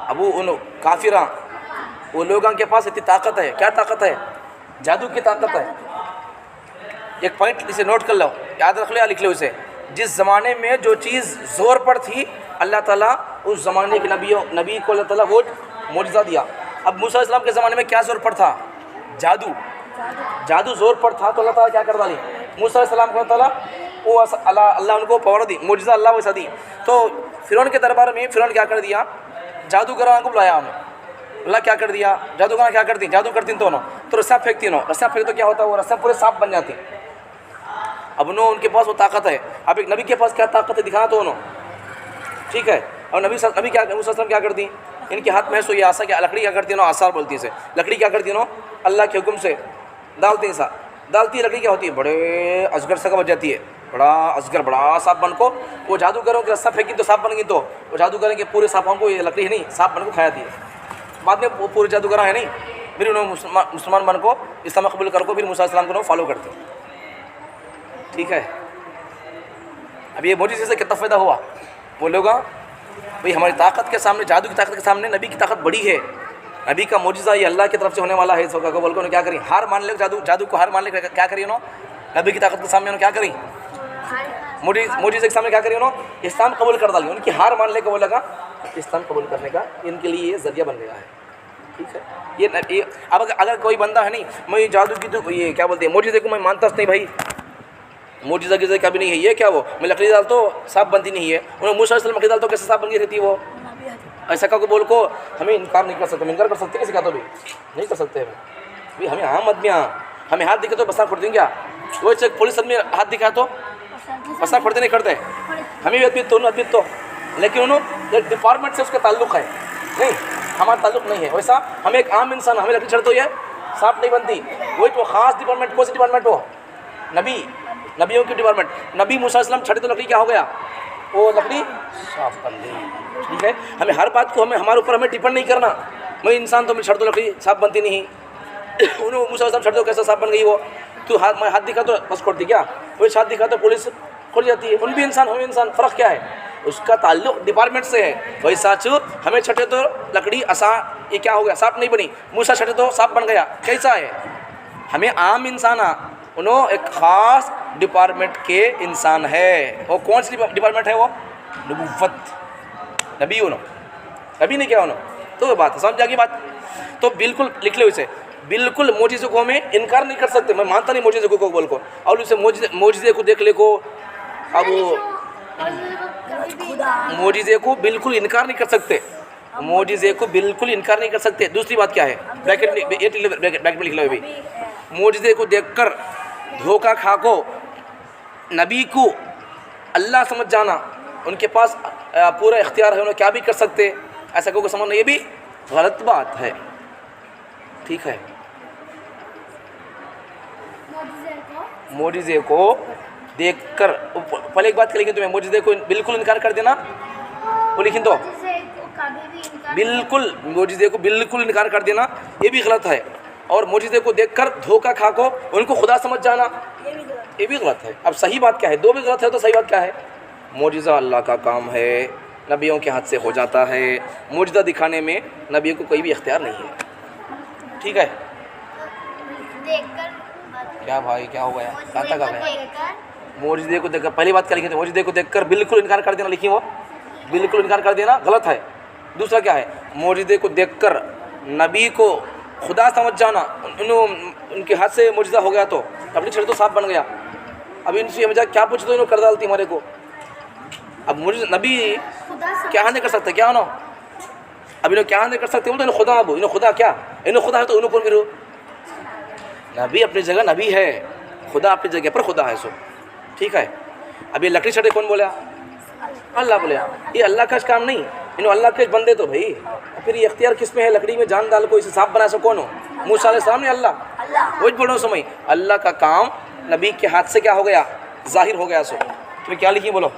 अब वो उन काफिरा वो लोगों के पास इतनी ताकत है। क्या ताकत है? जादू की ताकत है। एक पॉइंट इसे नोट कर लो, याद रख लो या लिख लो इसे। जिस ज़माने में जो चीज़ ज़ोर पर थी, अल्लाह ताला उस ज़माने के नबी को अल्लाह ताला वो मोजिज़ा दिया। अब मूसा अलैहिस्सलाम के ज़माने में क्या ज़ोर पर था? जादू ज़ोर पर था, तो अल्लाह ताला क्या कर डाली? मूसा अलैहिस्सलाम को अल्लाह वो अल्लाह उनको पावर दी, मोजिज़ा अल्लाह वैसा दी। तो फ़िरौन के दरबार में फ़िरौन क्या कर दिया? जादूगरों को बुलाया उन्होंने। अल्लाह क्या कर दिया? जादूगर क्या करती? जादू करती दोनों, तो रस्सा फेंकती नो, रस्सा फेंक तो क्या होता है? वो रस्सा पूरे साफ बन जाती। अब उनके पास वो ताकत है। अब एक नबी के पास क्या ताकत है? दिखाना तो उन्होंने, ठीक है? और नबी क्या, मूसा अलैहिस्सलाम क्या करती? इनके हाथ में सो ये आसा, क्या लकड़ी क्या करती है? आसार बोलती है इसे। लकड़ी क्या करती है? अल्लाह के हुक्म से डालती है, सा डालती है। लकड़ी क्या होती है? बड़े अजगर सा बन जाती है, बड़ा अजगर, बड़ा साफ बन को। वो जादूगरों के रस्सा फेंकी तो साफ बन गई, तो वो जादूगर के पूरे साफों को ये लकड़ी है नहीं साफ बन को खाया थी। बाद में वो पूरे जादूगर है नहीं, फिर उन्होंने मुसलमान बन को इस्लाम कबूल कर को फिर मूसा अलैहिस्सलाम को फॉलो करते, ठीक है? अब ये मोजिज़े से कितना फ़ायदा हुआ? वो लोग भाई हमारी ताकत के सामने, जादू की ताकत के सामने नबी की ताकत बड़ी है। नबी का मोजिज़ा ये अल्लाह की तरफ से होने वाला है। सोका को बोल को क्या करी? हार मान ले, जादू को हार मान ले। क्या करी उन्होंने? नबी की ताकत के सामने उन्होंने क्या करी? मोजिज़े के सामने क्या करी उन्होंने? इस्लाम कबूल कर डाली। उनकी हार मान ले को वो लगा इस्लाम कबूल करने का इनके लिए ये ज़रिया बन गया है, ठीक है? ये अब अगर कोई बंदा है नहीं, मैं जादू की तो ये क्या बोलते हैं मोजिज़े को मैं मानता नहीं भाई, मोजिज़ा गिज़ा क्या भी नहीं है, ये क्या वो मैं लकड़ी डाल तो साफ बनती नहीं है। उन्होंने मूसा अलैहिस्सलाम लकड़ी डाल तो कैसे साफ बन गई रहती है वो? ऐसा का को बोल को हमें इनकार नहीं कर सकते। हम इनकार कर सकते किसी का? तो भी नहीं कर सकते भाई। हमें आम आदमी हमें हाथ दिखे तो बसा फोड़ देंगे क्या? वो पुलिस आदमी हाथ दिखा तो बसा फोड़ते नहीं करते। हमें भी आदमी तो लेकिन उन्होंने एक डिपार्टमेंट से उसका ताल्लुक़ है, नहीं हमारा ताल्लुक़ नहीं है। वैसा हम एक आम इंसान, हमें लकड़ी चढ़ तो ये साफ नहीं बनती। वही तो ख़ास डिपार्टमेंट, कौन सी डिपार्टमेंट हो? नबियों की डिपार्टमेंट। नबी मूसा अलैहिस्सलाम छठे तो लकड़ी क्या हो गया, वो लकड़ी साफ बन गई। ठीक है, हमें हर बात को हमारे ऊपर हमें डिपेंड नहीं करना। मैं इंसान तो मैं छड़ दो लकड़ी साफ बनती नहीं उन्होंने मूसा अलैहिस्सलाम छड़ दो कैसे साफ बन गई वो, तो मैं हाथ दिखा तो बस खोलती क्या, वही हाथ दिखा तो पुलिस खोल जाती है। उन भी इंसान, हम इंसान, फ़र्क क्या है, उसका ताल्लुक डिपार्टमेंट से है। वही साचू हमें छठे तो लकड़ी असा ये क्या हो गया, साफ नहीं बनी, मूसा छठे तो साफ बन गया, कैसा है। हमें आम इंसान उन्होंने एक ख़ास डिपार्टमेंट के इंसान है। वो कौन सी डिपार्टमेंट है, वो नबुव्वत, नबी उन्होंने, नबी ने क्या उन्होंने, तो वो बात है, समझ जाएगी बात। तो बिल्कुल लिख लो इसे, बिल्कुल मोजिज़े को हमें इनकार नहीं कर सकते। मैं मानता नहीं मोजिज़े को बोल को, और उसे मोजिज़े को देख ले को, अब मोजिज़े को बिल्कुल इनकार नहीं कर सकते, मोजिज़े को बिल्कुल इनकार नहीं कर सकते। दूसरी बात क्या है, ब्रैकेट में लिख लो अभी, मोजिज़े को देखकर धोखा खा को नबी को अल्लाह समझ जाना, उनके पास पूरा इख्तियार है, उन्हें क्या भी कर सकते, ऐसा को समझना ये भी गलत बात है। ठीक है, मोजिज़े को देखकर, पहले एक बात करेंगे तुम्हें, मोजिज़े को बिल्कुल इनकार कर देना, वो लिखिन तो बिल्कुल, मोजिज़े को बिल्कुल इनकार कर देना ये भी गलत है। और मोजिज़े को देखकर धोखा खा को उनको खुदा समझ जाना ये भी गलत है। अब सही बात क्या है, दो भी गलत है तो सही बात क्या है, मोजिज़ा अल्लाह का काम है, नबियों के हाथ से हो जाता है। मोजिज़ा दिखाने में नबियों को कोई भी इख्तियार नहीं है। ठीक है, क्या भाई क्या हो गया, कहाँ तक आ गया। मोजिज़े को देखकर, पहली बात क्या लिखी थी, मोजिज़े को देखकर बिल्कुल इनकार कर देना, लिखी वो बिल्कुल इनकार कर देना गलत है। दूसरा क्या है, मोजिज़े को देखकर नबी को खुदा समझ जाना, उनके हाथ से मोजिज़ा हो गया तो अपनी छड़ी तो साफ बन गया। अभी इनसे हमें क्या पूछ दो, इन्होंने कर डालती हमारे को। अब मुझे नबी क्या नहीं कर सकते, क्या ना अब इन्होंने क्या नहीं कर सकते, बोलते इन्होंने खुदा, अब इन्होंने खुदा क्या, इन्होंने खुदा है तो उन्होंने कौन गिरो। नबी अपनी जगह नबी है, खुदा अपनी जगह पर खुदा है। सो ठीक है, अब ये लकड़ी छड़े कौन बोला, अल्लाह बोले। ये अल्लाह का काम नहीं, इन्होंने अल्लाह के बंदे तो भाई, फिर ये इख्तियार किस में है, लकड़ी में जान डाल को इसे साफ बना सको कौन हो, मूसा अलैहिस्सलाम ने, अल्लाह। वही बोल रहा हूँ समय, अल्लाह का काम नबी के हाथ से क्या हो गया, जाहिर हो गया। सो तुम्हें क्या लिखी बोलो,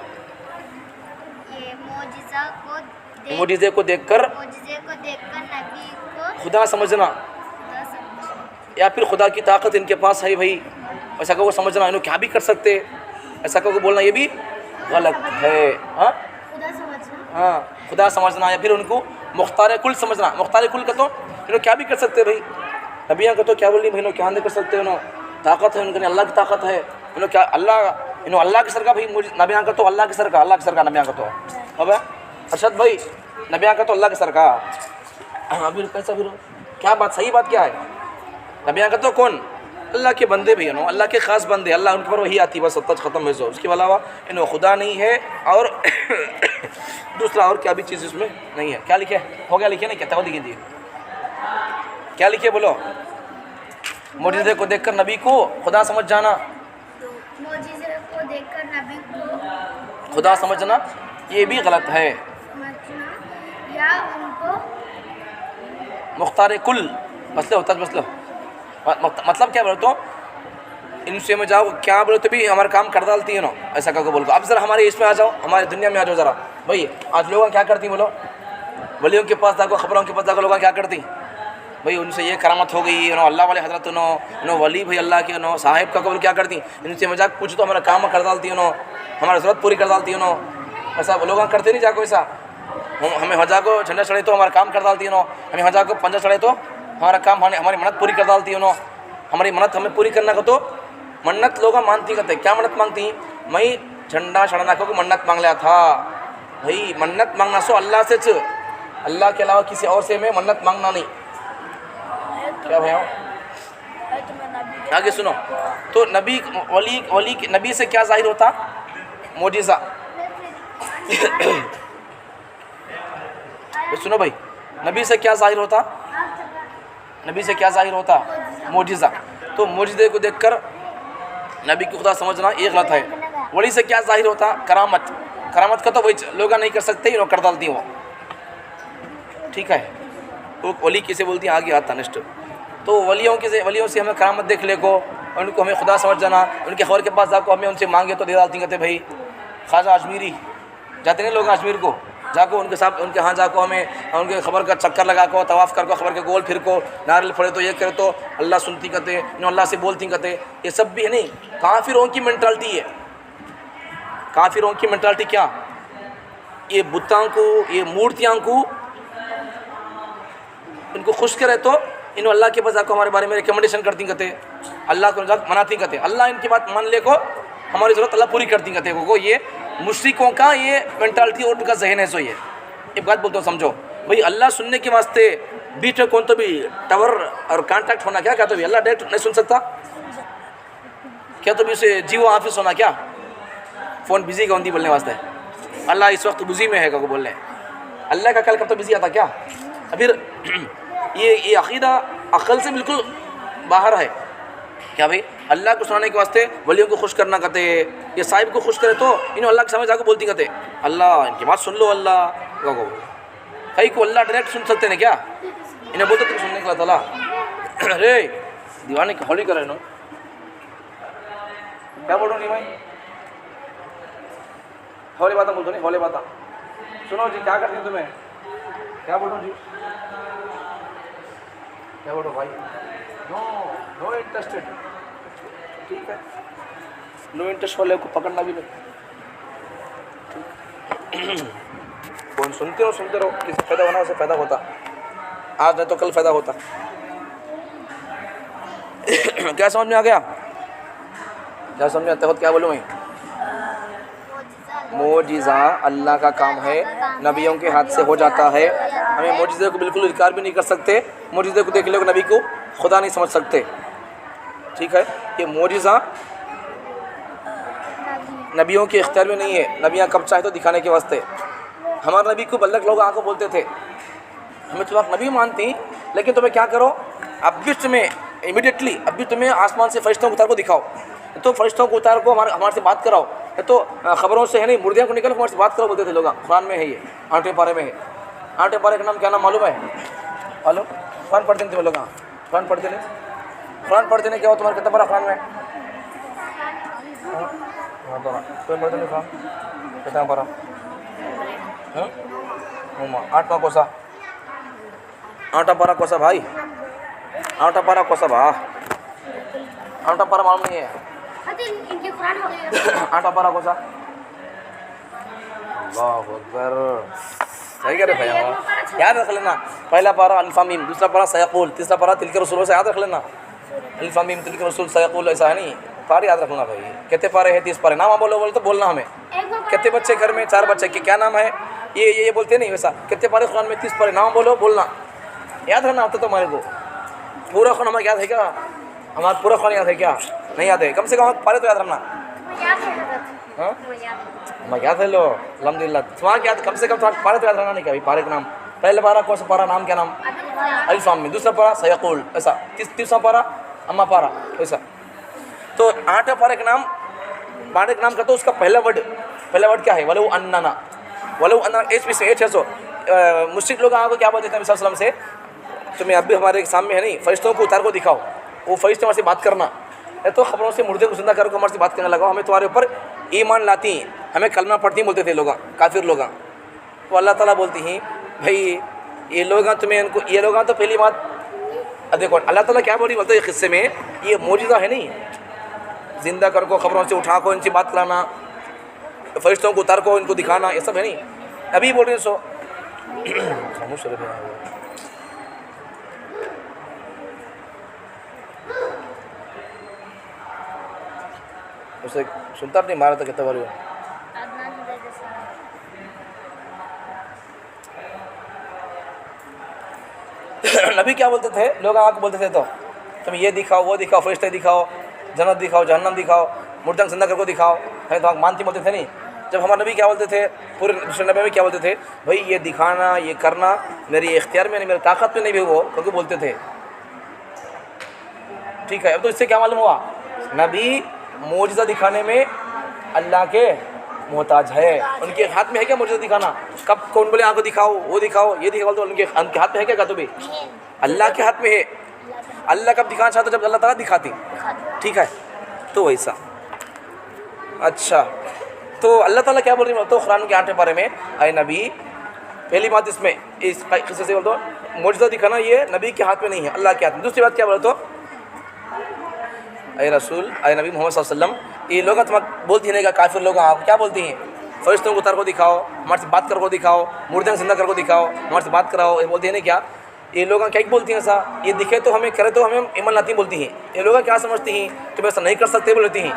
मोजिज़े को देखकर नबी को खुदा समझना, या फिर खुदा की ताकत इनके पास है भाई, ऐसा को समझना, इन्होंने क्या भी कर सकते, ऐसा को बोलना ये भी गलत है। हाँ हाँ, खुदा समझना, या फिर उनको मुख्तार कुल समझना। मुख्तार कुल का तो इन्होंने क्या भी कर सकते भाई, नबियाँ का तो क्या बोली भाई, क्या नहीं कर सकते, इन्होंने ताकत है, उनके अल्लाह की ताकत है, इन्होंने क्या अल्लाह के सर का भाई, नबियाँ का तो अल्लाह के सर का, अल्लाह के सर का नबियाँ का तो। अब अरशद भाई, नबियाँ का तो अल्लाह के सर का, अभी कैसा फिर क्या बात, सही बात क्या है, नबियाँ का तो कौन, अल्लाह के बंदे भी, अल्लाह के ख़ास बंदे, अल्लाह उनके पर वही आती, बस सब ख़त्म है। सो उसके अलावा इन्हों खुदा नहीं है, और दूसरा और क्या भी चीज़ इसमें नहीं है। क्या लिखे हो गया, लिखे नहीं, क्या तब लिखिए, क्या लिखे बोलो, मोजिज़े को देखकर नबी को खुदा समझ जाना, मोजिज़े को देखकर नबी को खुदा समझना ये भी गलत है। समझना या उनको मुख्तार कुल मसले होता है, मसला मतलब क्या बोलो, तो इनसे में जाओ क्या बोलो तो भी हमारा काम कर डालती है ना, ऐसा करके बोलो। अब ज़रा हमारे इसमें आ जाओ, हमारे दुनिया में आ जाओ ज़रा भाई। आज लोग क्या करती बोलो, वलियों के पास जाकर, खबरों के पास जाकर लोग क्या करती भाई, उनसे ये करामत हो गई, अल्लाह वाले हजरत नो वली भाई अल्लाह के नो साहिब का कबल क्या करती, इनसे मजाक पूछ तो हमारा काम कर डालती नो, हमारी ज़रूरत पूरी कर डालती नो। ऐसा लोग करते नहीं जाको, ऐसा हमें हजा को झंडा चढ़े तो हमारा काम कर डालती है नो, हमें हजा को पंजा चढ़े तो हमारा काम, हमारी मन्नत पूरी कर डालती है नो। हमारी मन्नत हमें पूरी करना को तो मन्नत लोग मानती करते, क्या मन्नत मांगती, मैं झंडा चढ़ाना को मन्नत मांग लिया था भाई। मन्नत मांगना सो अल्लाह से, अल्लाह के अलावा किसी और से मैं मन्नत मांगना नहीं। क्या भैया आगे सुनो, तो नबी वली नबी से क्या जाहिर होता, मोजिज़ा। सुनो भाई, नबी से क्या जाहिर होता, नबी से क्या जाहिर होता, मोजिज़ा। तो मोजिज़े को देखकर नबी की खुदा समझना ये गलत है। वली से क्या जाहिर होता, करामत। करामत का तो वही लोग नहीं कर सकते, लोग कर डालती वो, ठीक है। तो वली किसे बोलती है, आगे आता नेक्स्ट। तो वलियों से हमें करामत देख ले को, उनको हमें खुदा समझ जाना, उनके खबर के पास जाकर हमें उनसे मांगे तो दे डालती, कहते भाई ख्वाजा अजमीरी जाते नहीं लोग अजमेर को, जाको उनके साथ उनके यहाँ जाको हमें उनके खबर का चक्कर लगा को तवाफ़ कर को खबर के गोल फिर को नारियल फोड़े तो ये करे तो अल्लाह सुनती कहते, इन अल्लाह से बोलती कहते, ये सब भी है नहीं, काफिरों की मेंटालिटी है। काफिरों की मेंटालिटी क्या, ये बुतों को, ये मूर्तियाँ को इनको खुश करे तो इन अल्लाह के पास जाको हमारे बारे में रिकमेंडेशन करती कहते, अल्लाह को मनाती कहते, अल्लाह इनकी बात मान ले को हमारी ज़रूरत अल्लाह पूरी करती कहते को। ये मुश्रिकों का ये मेंटालिटी और उनका जहन है। सो ये एक बात बोलता हूँ समझो भाई, अल्लाह सुनने के वास्ते बीच में कौन तो भी टावर और कांटेक्ट होना क्या तो भी अल्लाह डायरेक्ट नहीं सुन सकता क्या, तो भी उसे जियो ऑफिस होना क्या, फ़ोन बिजी का होती बोलने वास्ते, अल्लाह इस वक्त बिजी में है को बोलने, अल्लाह का कल कब तो बिजी आता क्या। फिर ये अक़ीदा अक़ल से बिल्कुल बाहर है क्या भाई, अल्लाह को सुनाने के वास्ते वलियों को खुश करना कहते, ये साहिब को खुश करे तो इन अल्लाह के सामने जाकर बोलती कहते, अल्लाह इनकी बात सुन लो, अल्लाह को कहीं को अल्लाह डायरेक्ट सुन सकते हैं क्या, इन्हें बोलते तुम सुनने के ताला अरे दीवाने की हौली कर रहे नो, क्या बोल रहा हूँ भाई, हौले बात बोलते नहीं, हौले बात सुनो जी, क्या करती तुम्हें, क्या बोल रहा हूँ जी, क्या बोल रहा भाई, नो इंटरेस्टेड, ठीक है, नो इंटरेस्ट वाले को पकड़ना भी नहीं, कौन सुनते रहो, किसी फ़ायदा होना उसे फ़ायदा होता, आज नहीं तो कल फ़ायदा होता। क्या समझ में आ गया, क्या समझ में आता है, क्या बोलूँ मैं, मोजिज़ा अल्लाह का काम है, नबियों के हाथ से हो जाता है, हमें मोजिज़े को बिल्कुल इनकार भी नहीं कर सकते, मोजिज़े को देख लो नबी को खुदा नहीं समझ सकते, ठीक है। ये मोजिज़ा नबियों के इख्तियार में नहीं है, नबियाँ कब चाहे तो दिखाने के वास्ते। हमारे नबी को बल्लक लोग आकर बोलते थे, हमें तुम्हारा नबी मानती, लेकिन तुम्हें क्या करो, अब भी तुम्हें इमीडिएटली अभी तुम्हें आसमान से फरिश्तों को उतार को दिखाओ, तो फरिश्तों को उतार को हमारे से बात कराओ, तो खबरों से है नहीं, मुर्दियों को निकल हमारे से बात करो बोलते थे लोग। कुरान में है ये, 8वें पारे में है। 8वें पारे का नाम क्या नाम मालूम है, मालूम, कुरान पढ़ते थे लोग, कुरान पढ़ते नहीं, कुरान पढ़ते नहीं, क्या हो तुम्हारा कितना बड़ा कुरान में, कोई पढ़ते नहीं कुरान, कितना बड़ा, 8वां कोसा, 8वां पारा कोसा भाई, 8वां पारा कोसा भा, 8वां पारा मालूम नहीं है, 8वां पारा कोसा, अल्लाह अकबर, सही कह रहे भाई, याद रख लेना, पहला पारा अल्फ़ा मीम, दूसरा पारा सयक़ूल, तीसरा पारा तिलके रसूल से याद रख लेना, अल्फ़ा मीम तिलके रसूल सयक़ूल, ऐसा है नहीं, पारे याद रखना भाई। कितने पारे हैं, 30 पारे, नाम बोलो तो बोलना हमें, कितने बच्चे घर में, 4 बच्चे के क्या नाम है, ये बोलते नहीं वैसा, कितने पारे कुरान में, 30 पारे, नाम बोलो बोलना, याद रखना आता तो हमारे को, पूरा कुरान हमें याद है क्या, हमारा पूरा कुरान याद है क्या, नहीं याद है, कम से कम पारे तो याद रखना, हाँ मैं याद है लो अल्हम्दुलिल्लाह, तुम्हारा याद कम से कम तुम्हारा पारे तो याद रहना नहीं, क्या पारे का नाम, पहले पारा कौन सा पारा, नाम क्या नाम, अल्फ़ा मीम, दूसरा पारा सयक़ूल, ऐसा, तीसरा पारा अम्मा पारा, ऐसा। तो 8वें पारे का नाम, पारे का नाम का तो उसका पहला वर्ड क्या है, वलो अन्ना, एच है। सो मुश्रिक लोग आपको क्या बोलते थे नबी सल्लल्लाहु अलैहि वसल्लम से, तुम्हें अब भी हमारे सामने है नहीं, फरिश्तों को उतार को दिखाओ, वो फरिश्ते हमारे से बात करना है, तो खबरों से मुर्दे को जिंदा करके हमारे से बात करने लगाओ, हमें तुम्हारे ऊपर ईमान लाती, हमें कलमा पढ़ती बोलते थे लोग, काफिर लोग। तो अल्लाह ताला बोलती हैं भाई ये लोग तुम्हें इनको, ये लोग तो पहली बात देखो अल्लाह ताला क्या बोली बोलते हैं किस्से में, ये मौजूदा है नहीं, जिंदा कर को खबरों से उठा को इनसे बात कराना, फरिश्तों को उतार को इनको दिखाना, ये सब है नहीं। अभी बोल रहे हैं सो उसे सुनता नहीं, मारा था कितना बार नबी क्या बोलते थे, लोग आके बोलते थे तो तुम ये दिखाओ, वो दिखाओ, फरिश्ते दिखाओ, जन्नत दिखाओ, जहन्नम दिखाओ, मुर्दा जिंदा करके दिखाओ, है तो मानती बोलते थे नहीं। जब हमारे नबी क्या बोलते थे, पूरे नबी में क्या बोलते थे, भाई ये दिखाना, ये करना मेरी इख्तियार में नहीं, मेरी ताकत में नहीं भी, वो क्योंकि बोलते थे, ठीक है। अब तो इससे क्या मालूम हुआ, नबी मौजज़ा दिखाने में अल्लाह के मोहताज है, उनके हाथ में है क्या मौजज़ा दिखाना, कब कौन बोले आपको दिखाओ, वो दिखाओ, ये दिखाओ, तो उनके हाथ में है क्या, तो भी अल्लाह के हाथ में है। अल्लाह कब दिखाना चाहते हो? जब अल्लाह ताला दिखाती, ठीक है। तो वैसा अच्छा, तो अल्लाह ताला क्या बोल रही है तो कुरान के 8वें पारे में, अय नबी, पहली बात इसमें इस किस्से से बोल दो मुझे दिखाना ये नबी के हाथ में नहीं है, अल्लाह के हाथ में। दूसरी बात क्या बोले तो अय रसूल, अय नबी मोहम्मद सल्लल्लाहु अलैहि वसल्लम, ये लोग तुम्हारा बोलती है ना, काफिर लोग आप क्या बोलती हैं? फरिश्तों को उतार को दिखाओ, हमारे से बात कर को दिखाओ, मुर्दे जिंदा कर को दिखाओ, हमारे से बात कराओ, ये बोलती है ना क्या? ये लोग क्या बोलती हैं ऐसा, ये दिखे तो हमें करे तो हमें ईमान लाती बोलती हैं। ये लोग क्या समझती हैं कि वैसा नहीं कर सकते बोलती हैं,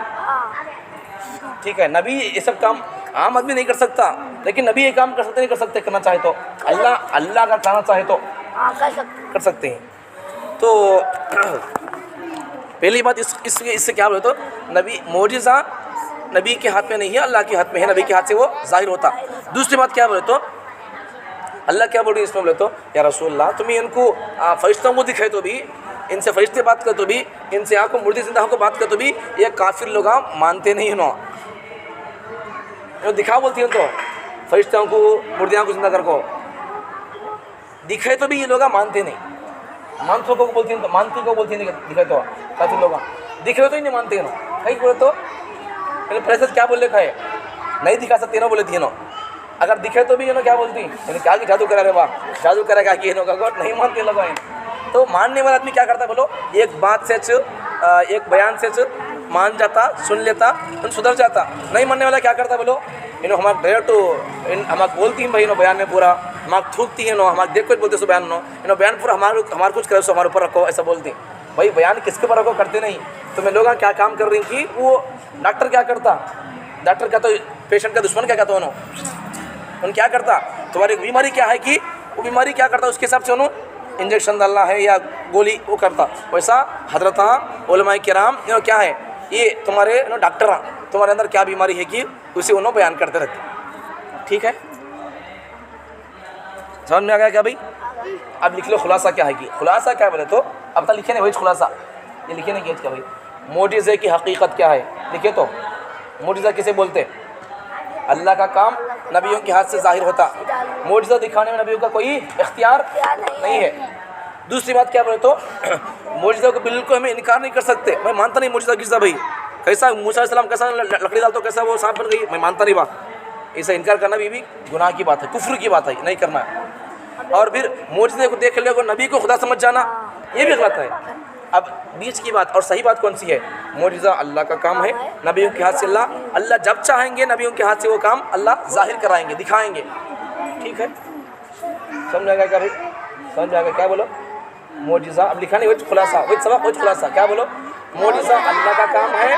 ठीक है। नबी ये सब काम आम आदमी नहीं कर सकता, लेकिन नबी ये काम कर सकते नहीं कर सकते, करना चाहे तो अल्लाह अगर चाहना चाहे तो कर सकते हैं। तो पहली बात इससे क्या बोले तो नबी मौजिज़ा नबी के हाथ में नहीं है, अल्लाह के हाथ में है, नबी के हाथ से वो जाहिर होता। दूसरी बात क्या बोले तो अल्लाह क्या बोल रही है इसमें बोले तो, या रसूलल्लाह तुम्हें इनको फरिश्तों को दिखाए तो भी, इनसे फरिश्ते बात कर तो भी, इनसे आँखों मुर्दे जिंदा को बात कर तो भी ये काफिर लोग मानते नहीं नो, दिखा बोलती हैं तो फरिश्तों को मुर्दियाँ को जिंदा कर को दिखाए तो भी ये लोग मानते नहीं, मानसों को बोलती हैं तो मानती को बोलती नहीं, दिखाए तो काफिर लोग दिखे तो ही नहीं मानते ना, कहीं बोले तो प्रेस क्या बोल रखा है, नहीं दिखा सकते ना बोले थी नो, अगर दिखे तो भी ये ना क्या बोलती है क्या कि जादू करा रे वाह, जादू करा क्या कि नहीं मानते लोग हैं। तो मानने वाला आदमी क्या करता बोलो, एक बात से एक बयान से मान जाता, सुन लेता, सुधर जाता। नहीं मानने वाला क्या करता बोलो, इन्हों हमारे डायरेक्ट हमारे बोलती हैं भाई नो बयान में पूरा हमारे थूकती है नो, हमारे देख कुछ बोलते सो बयान नो, इन्हों बयान पूरा हमारे कुछ करे सो हमारे ऊपर रखो, ऐसा बोलती भाई बयान किसके ऊपर रखो, करते नहीं। तो मैं लोग क्या काम कर रही कि वो डॉक्टर क्या करता, डॉक्टर का तो पेशेंट का दुश्मन क्या कहता उन क्या करता, तुम्हारी बीमारी क्या है कि वो बीमारी क्या करता उसके हिसाब से उन्होंने इंजेक्शन डालना है या गोली वो करता। वैसा हजरत उलमाए किराम क्या है ये तुम्हारे डॉक्टर तुम्हारे अंदर क्या बीमारी है कि उसे उन्होंने बयान करते रहते, ठीक है। समझ में आ गया क्या भाई? अब लिख लो खुलासा क्या है कि खुलासा क्या बोले तो अब तक लिखे नहीं भाई खुलासा, ये लिखे नहीं क्या भाई मोजिज़े की हकीकत क्या है, लिखे तो मोजिज़ा किसे बोलते, अल्लाह का काम नबियों के हाथ से जाहिर होता, मोजिज़ा दिखाने में नबियों का कोई इख्तियार नहीं है। दूसरी बात क्या बोले तो मोजिज़ा को बिल्कुल हमें इनकार नहीं कर सकते, मैं मानता नहीं मोजिज़ा किसका भाई, कैसा मूसा अलैहिस्सलाम कैसा लकड़ी डाल तो कैसा वो सांप बन गई, मैं मानता नहीं बात, ऐसा इनकार करना भी गुनाह की बात है, कुफ्र की बात है, नहीं करना है। और फिर मोजिज़े को देख ले नबी को खुदा समझ जाना ये भी गलत है। अब बीच की बात और सही बात कौन सी है, मोजिज़ा अल्लाह का काम है, नबियों के हाथ से अल्लाह जब चाहेंगे नबियों के हाथ से वो काम अल्लाह जाहिर कराएंगे, दिखाएंगे, ठीक है। समझ आएगा क्या भाई? समझ आएगा क्या बोलो मोजिज़ा, अब लिखा नहीं वही खुलासा, वही सबक वही खुलासा, क्या बोलो मोजिज़ा अल्लाह का काम है,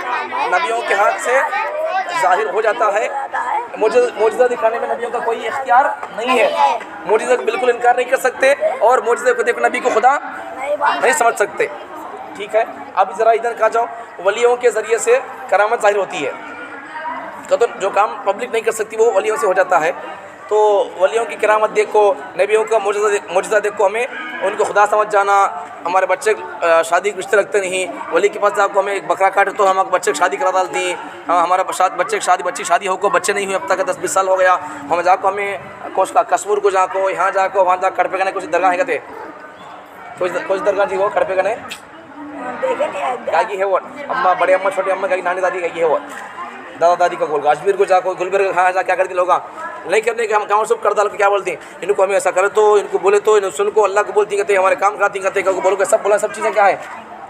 नबियों के हाथ से जाहिर हो जाता है, मोजिज़ा दिखाने में नबियों का कोई इख्तियार नहीं है, मोजिज़ा को बिल्कुल इनकार नहीं कर सकते और मोजिज़े को देखो नबी को खुदा नहीं समझ सकते, ठीक है। अब ज़रा इधर कहा जाओ, वलियों के ज़रिए से करामत जाहिर होती है, तो जो काम पब्लिक नहीं कर सकती वो वलियों से हो जाता है। तो वलियों की करामत देखो, नबियों का मोजिज़ा देखो, हमें उनको खुदा समझ जाना, हमारे बच्चे शादी के रिश्ते रखते नहीं, वली के पास जाकर हमें एक बकरा काटे तो हम बच्चे की शादी करा डालती, हमारा बच्चे की शादी हो को बच्चे नहीं हुए अब तक 10-20 साल हो गया, हम जाको हमें कोश का कश्मीर को जाको यहाँ जाको वहाँ जा कड़पे गने कुछ दरगाह है कुछ दरगाह जी वो कड़पे गने क्या की है वो अम्मा बड़े अम्मा छोटी अम्मा क्या नानी दादी क्या की है वो दादा दादी का गोल कश्मीर को जाको गुलबर्ग कहाँ जा क्या करती लोग नहीं करने के हम काम सब कर डाल क्या बोलती हैं, इनको हमें ऐसा करे तो इनको बोले तो इन सुन को अल्लाह को बोलती कहते हमारे काम कराती कहते बोलो के सब बोला सब चीज़ें क्या है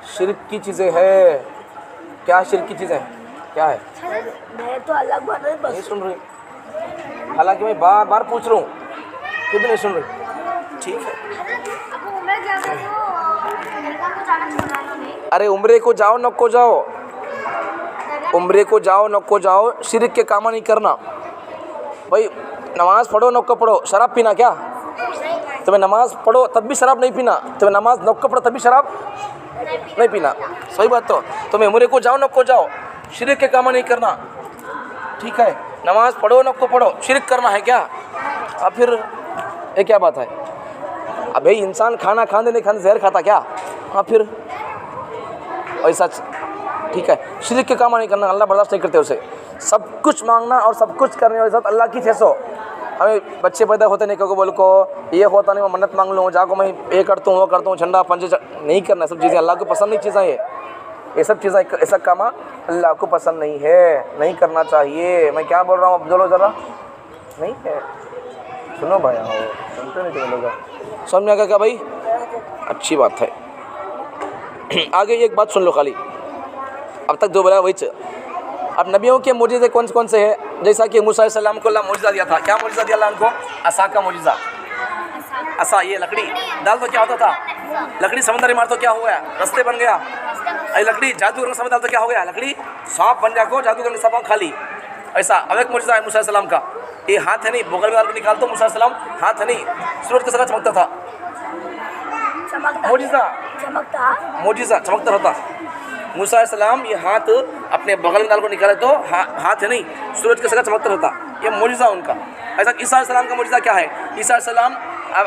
शिर्क की चीज़ें है, क्या शिर्क की चीज़ें क्या है मैं तो अलग बात नहीं सुन रही, हालांकि मैं बार बार पूछ रहा हूँ फिर भी नहीं सुन रही, ठीक है। अरे उम्रे को जाओ न को जाओ, उम्रे को जाओ न को जाओ, शिर्क के काम नहीं करना भाई, नमाज़ पढ़ो न को पढ़ो, शराब पीना क्या, तुम्हें नमाज़ पढ़ो तब भी शराब नहीं पीना, तुम्हें नमाज न को पढ़ो तब भी शराब नहीं पीना, सही बात। तो तुम्हें उम्रे को जाओ न को जाओ, शिर्क के काम नहीं करना, ठीक है। नमाज़ पढ़ो न को पढ़ो, शिर्क करना है क्या, अब फिर ये क्या बात है, अब भाई इंसान खाना खाने नहीं खाने जहर खाता क्या, हाँ फिर ऐसा ठीक है। शिर्क के काम नहीं करना, अल्लाह बर्दाश्त नहीं करते उसे, सब कुछ मांगना और सब कुछ करने वाले साथ अल्लाह की ठेसो, हमें बच्चे पैदा होते नहीं को बोल को ये होता नहीं मैं मन्नत मांग लूँ जाको मैं ये करता हूँ वो करता हूँ झंडा पंजे नहीं करना। सब चीज़ें अल्लाह को पसंद नहीं चीज़ें ये सब चीज़ें ऐसा काम अल्लाह को पसंद नहीं है, नहीं करना चाहिए। मैं क्या बोल रहा हूँ अब बोलो ज़रा, नहीं है सुनो भाई, आओ सुनते नहीं तुम लोग, समझ में आ गया क्या भाई? अच्छी बात है। आगे एक बात सुन लो खाली, अब तक दो बोला वही। अब नबियों के मोजिज़े कौन से हैं? जैसा कि मूसा अलैहिस्सलाम को अल्लाह मोजिज़ा दिया था। क्या मोजिज़ा दिया अल्लाह उनको? असा का मोजिज़ा। असा ये लकड़ी डाल तो क्या होता था? लकड़ी समंदर में मार तो क्या हो गया? रास्ते बन गया। अरे लकड़ी जादू समझ डाल तो क्या हो गया? लकड़ी सांप बन जाको जादू सांप खाली। ऐसा अब एक मोजिज़ा है मूसा अलैहिस्सलाम का, ये हाथ है नहीं बगल में डाल के निकाल तो मूसा अलैहिस्सलाम हाथ है नहीं सूरज की तरह चमकता था। मोजिज़ा मोजिज़ा चमकता रहता। मूसा अलैहिस्सलाम ये हाथ अपने बगल में डाल को निकाले तो हाथ है नहीं सूरज के सगा चमकता रहता, ये मोजिज़ा उनका। ऐसा ईसा अलैहिस्सलाम का मोजिज़ा क्या है? ईसा अलैहिस्सलाम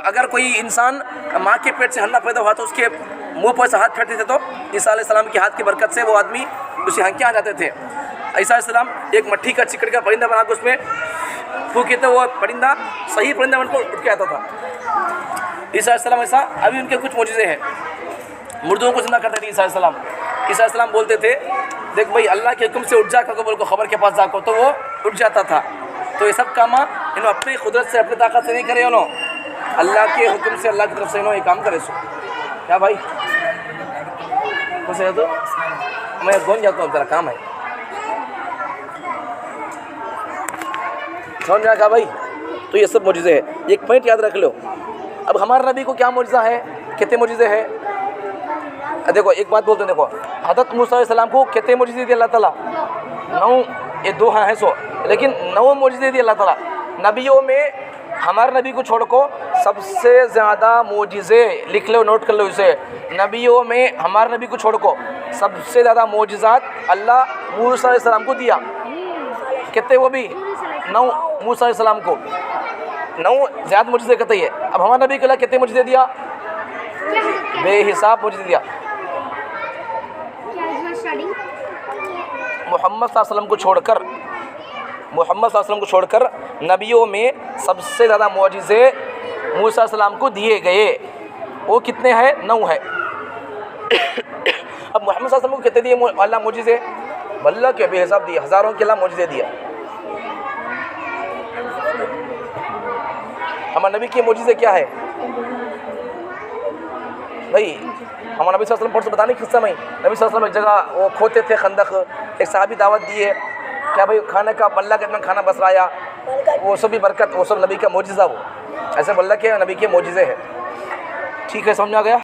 अगर कोई इंसान माँ के पेट से हन्ना पैदा हुआ तो उसके मुंह पर से हाथ फेरते थे तो ईसा अलैहिस्सलाम के हाथ की बरकत से वो आदमी उसे हंकियाँ आ जाते थे। ईसा अलैहिस्सलाम एक मट्ठी का चिकड़ का परिंदा बना के उसमें फूके तो वो परिंदा सही परिंदा बन कर उठ के आता था। ईसा अलैहिस्सलाम ऐसा अभी उनके कुछ मोजिज़े हैं। मुर्दों को जिंदा करते थे ईसा अलैहिस्सलाम। ईसा अलैहिस्सलाम बोलते थे देख भाई अल्लाह के हुक्म से उठ जा कर बोल को खबर के पास जाको तो वो उठ जाता था। तो ये सब काम इन्होंने अपनी कुदरत से अपनी ताकत से नहीं करे, उन्होंने अल्लाह के हुक्म से अल्लाह की तरफ से इन्होंने ये काम करे। सो क्या भाई कुछ है तो मैं कौन जाता हूँ, तेरा काम है समझ में आया भाई? तो ये सब मोजिज़े हैं। एक पॉइंट याद रख लो। अब हमारे नबी को क्या मोजिज़ा है? कितने मोजिज़े हैं? देखो एक बात बोलते हैं, देखो हज़रत मूसा अलैहिस्सलाम को कितने मोजिज़े दिए अल्लाह ताला? 9, ये 2 हैं सो, लेकिन 9 मोजिज़े दिए अल्लाह ताला। नबियों में हमारे नबी को छोड़ को सबसे ज़्यादा मोजिज़े लिख लो, नोट कर लो इसे। नबियों में हमारे नबी को छोड़ को सबसे ज़्यादा मोजिज़ात अल्लाह मूसा अलैहिस्सलाम को दिया। कितने? वो भी 9 मूसा अलैहिस्सलाम को 9 ज़्यादा मोजिज़े कहते हैं। अब हमारे नबी के लिए कितने मोजिज़े दिया? बेहिसाब मोजिज़े दिया। मोहम्मद सल्लल्लाहु अलैहि वसल्लम को छोड़कर नबियों में सबसे ज़्यादा मोजिज़े मूसा अलैहिस्सलाम को दिए गए। वो कितने हैं? 9 है। अब मोहम्मद सल्लल्लाहु अलैहि वसल्लम को कितने दिए अल्लाह मोजिज़े? अल्लाह के बेहिसाब दिए, हज़ारों के अल्लाह मोजिज़े दिया। हमारे नबी के मोजिज़े क्या है भाई? हमारे नबी सल्लल्लाहु अलैहि वसल्लम पर बताने किस्सा में नबी सल्लल्लाहु अलैहि वसल्लम एक जगह वो खोते थे खंदक, एक साहबी दावत दिए क्या भाई खाने का अल्लाह के इतना खाना बसराया, वो सब भी बरकत, वो सब नबी का मोजिज़ा। वो ऐसे अल्लाह के नबी के मोजिज़े है। ठीक है, समझ आ गया?